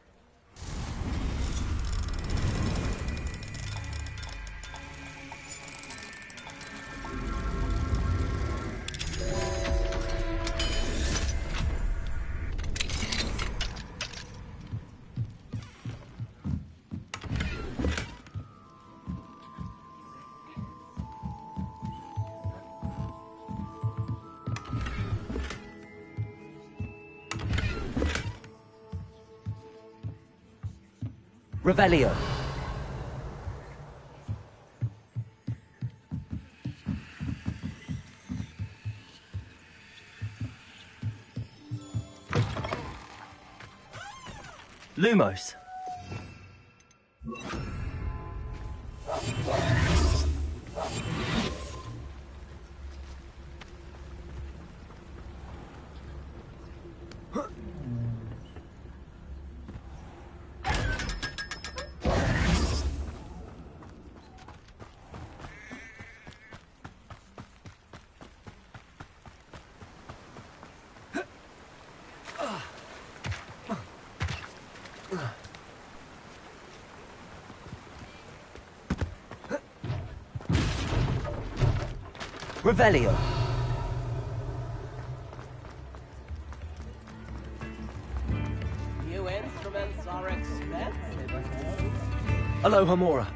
Revelio. Lumos. Revelio. New instruments are expensive. Aloha Mora.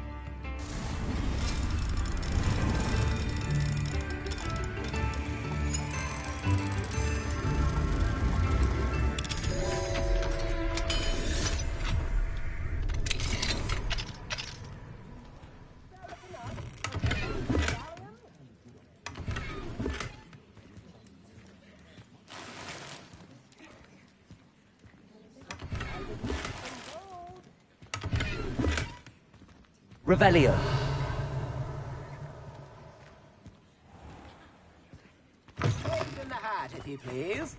Revelio. In the hat, if you please.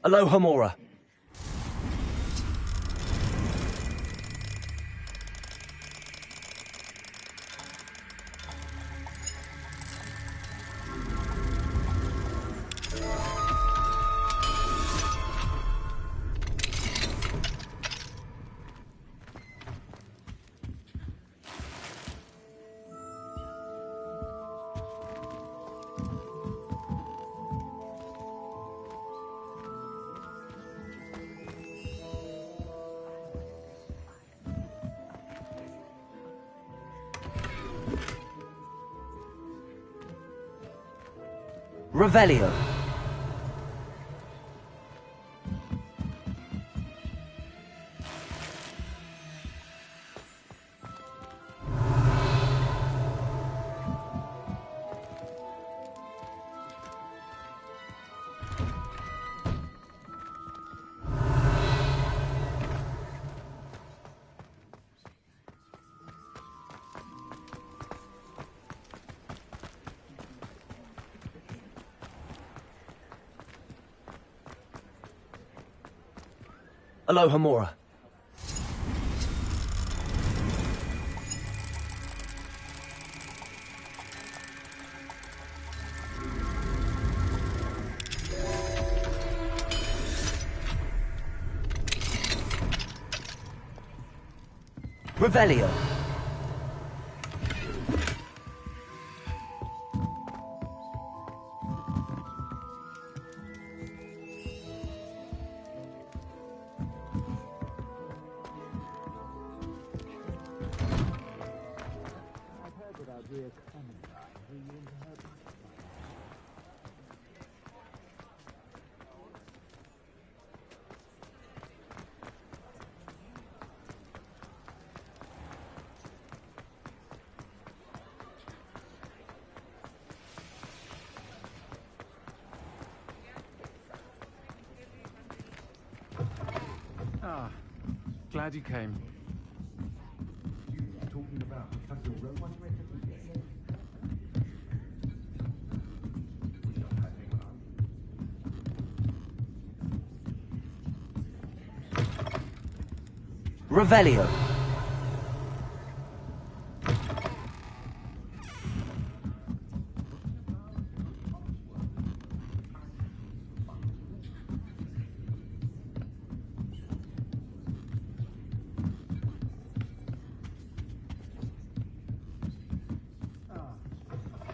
Aloha Mora. Revelio. Aloha Mora. Revelio. Ah, glad you came. Revelio.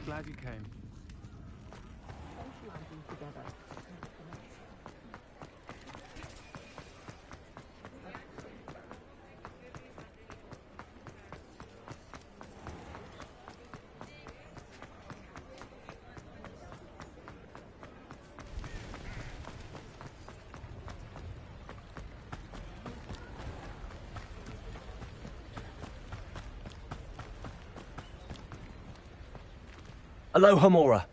Glad you came. Aloha Mora.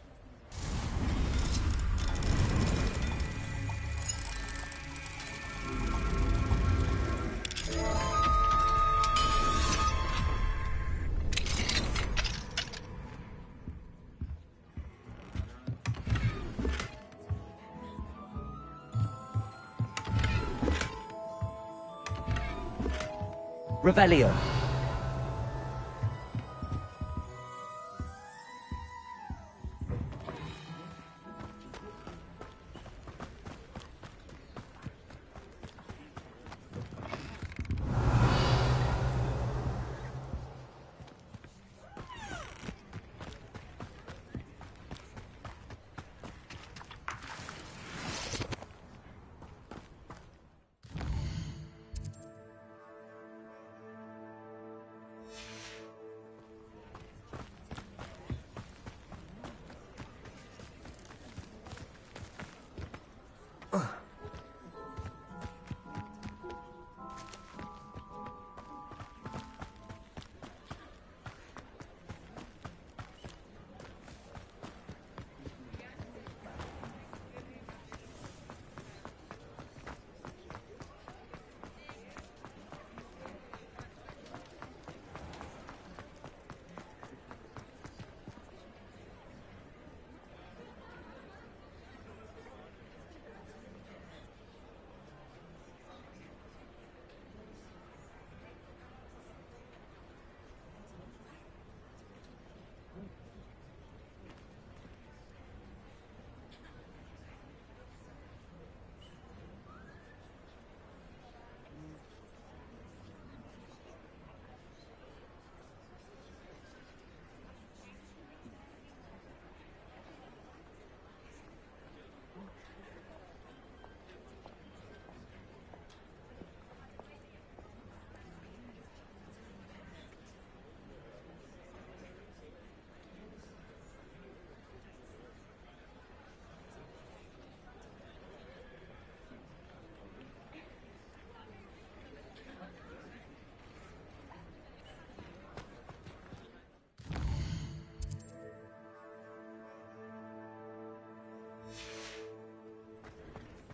Revelio.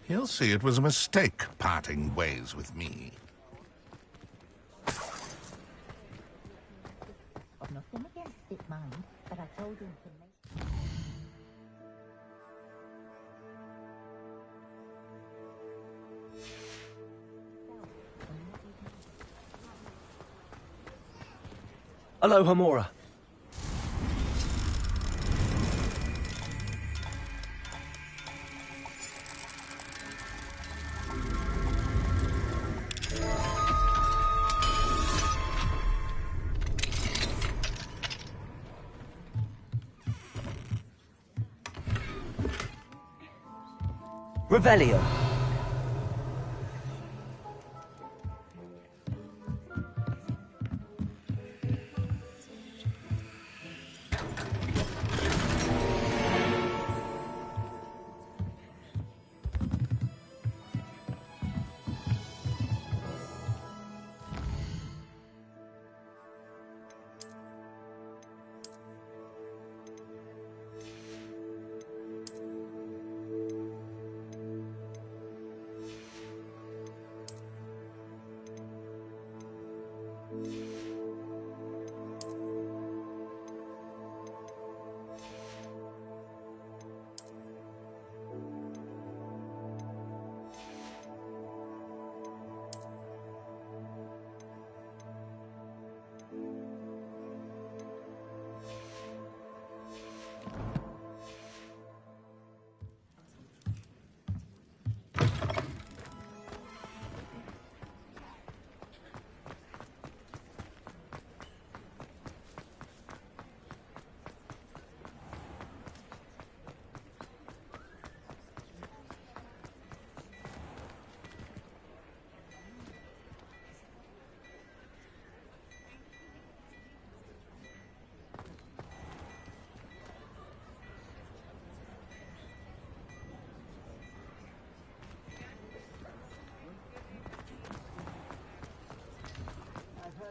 He'll see it was a mistake parting ways with me. I've nothing against it, mind, but I told him to make... Aloha Mora. Revelio.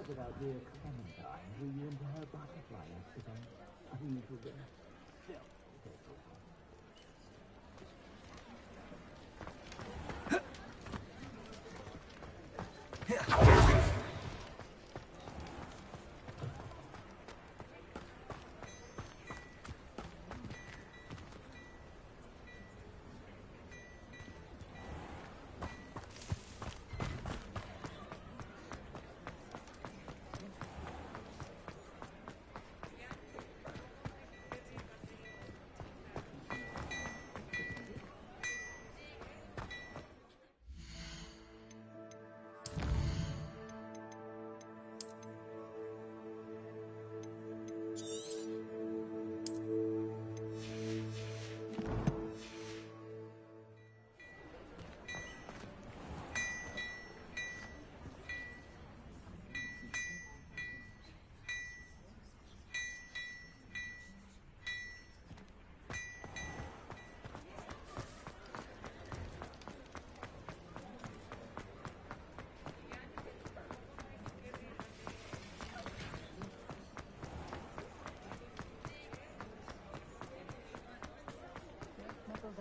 About dear Clementine, who you into her butterfly accident. Unusual there. Still,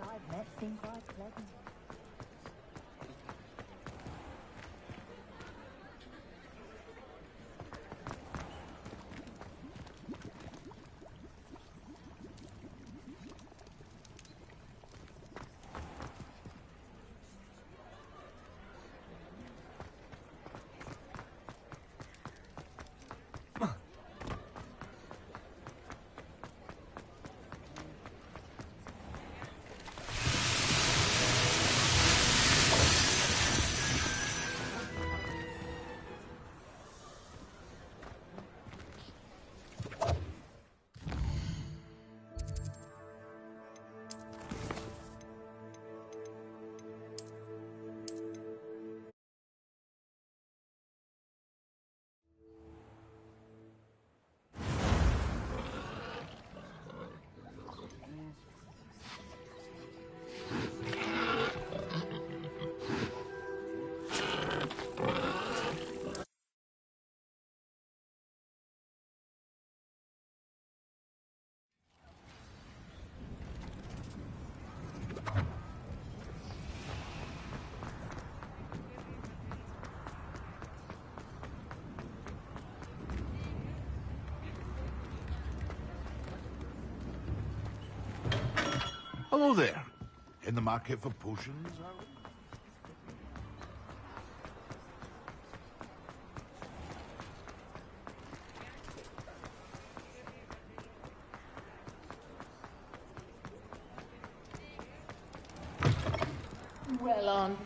I've met seem quite pleasant. Hello there. In the market for potions? Well on.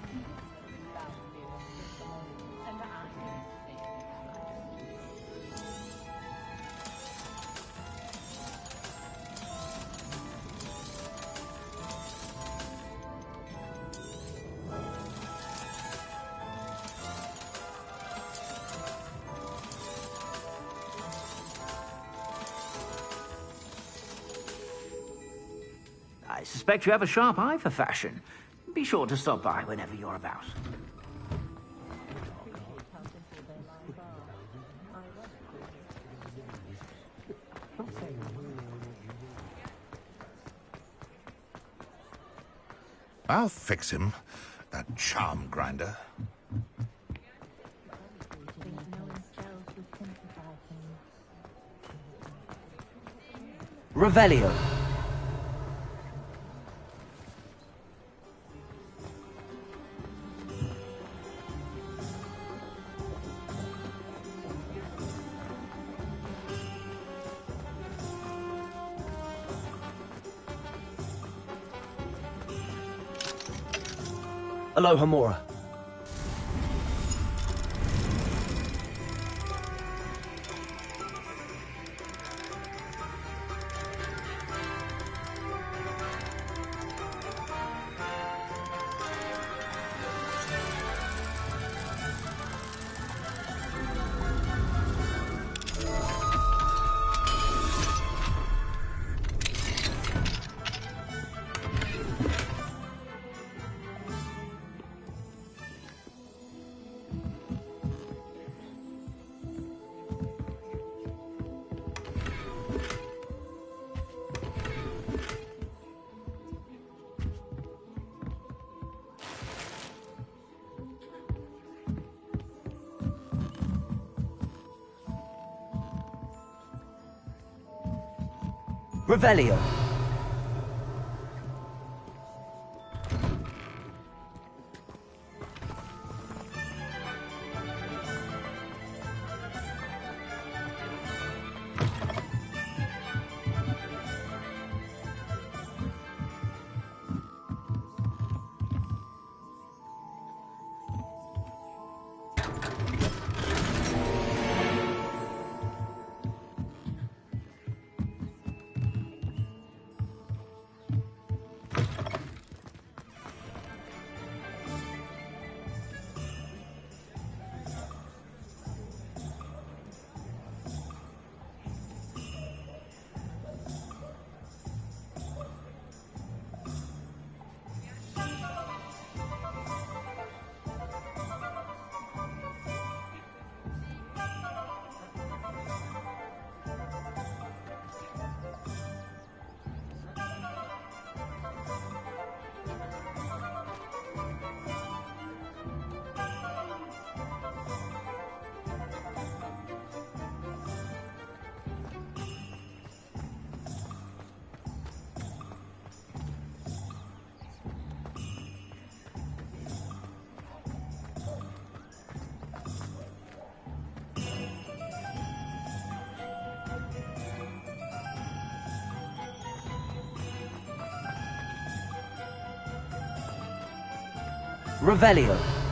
I suspect you have a sharp eye for fashion. Be sure to stop by whenever you're about. I'll fix him, that charm grinder. Revelio. Aloha Mora. Revelio. Revelio.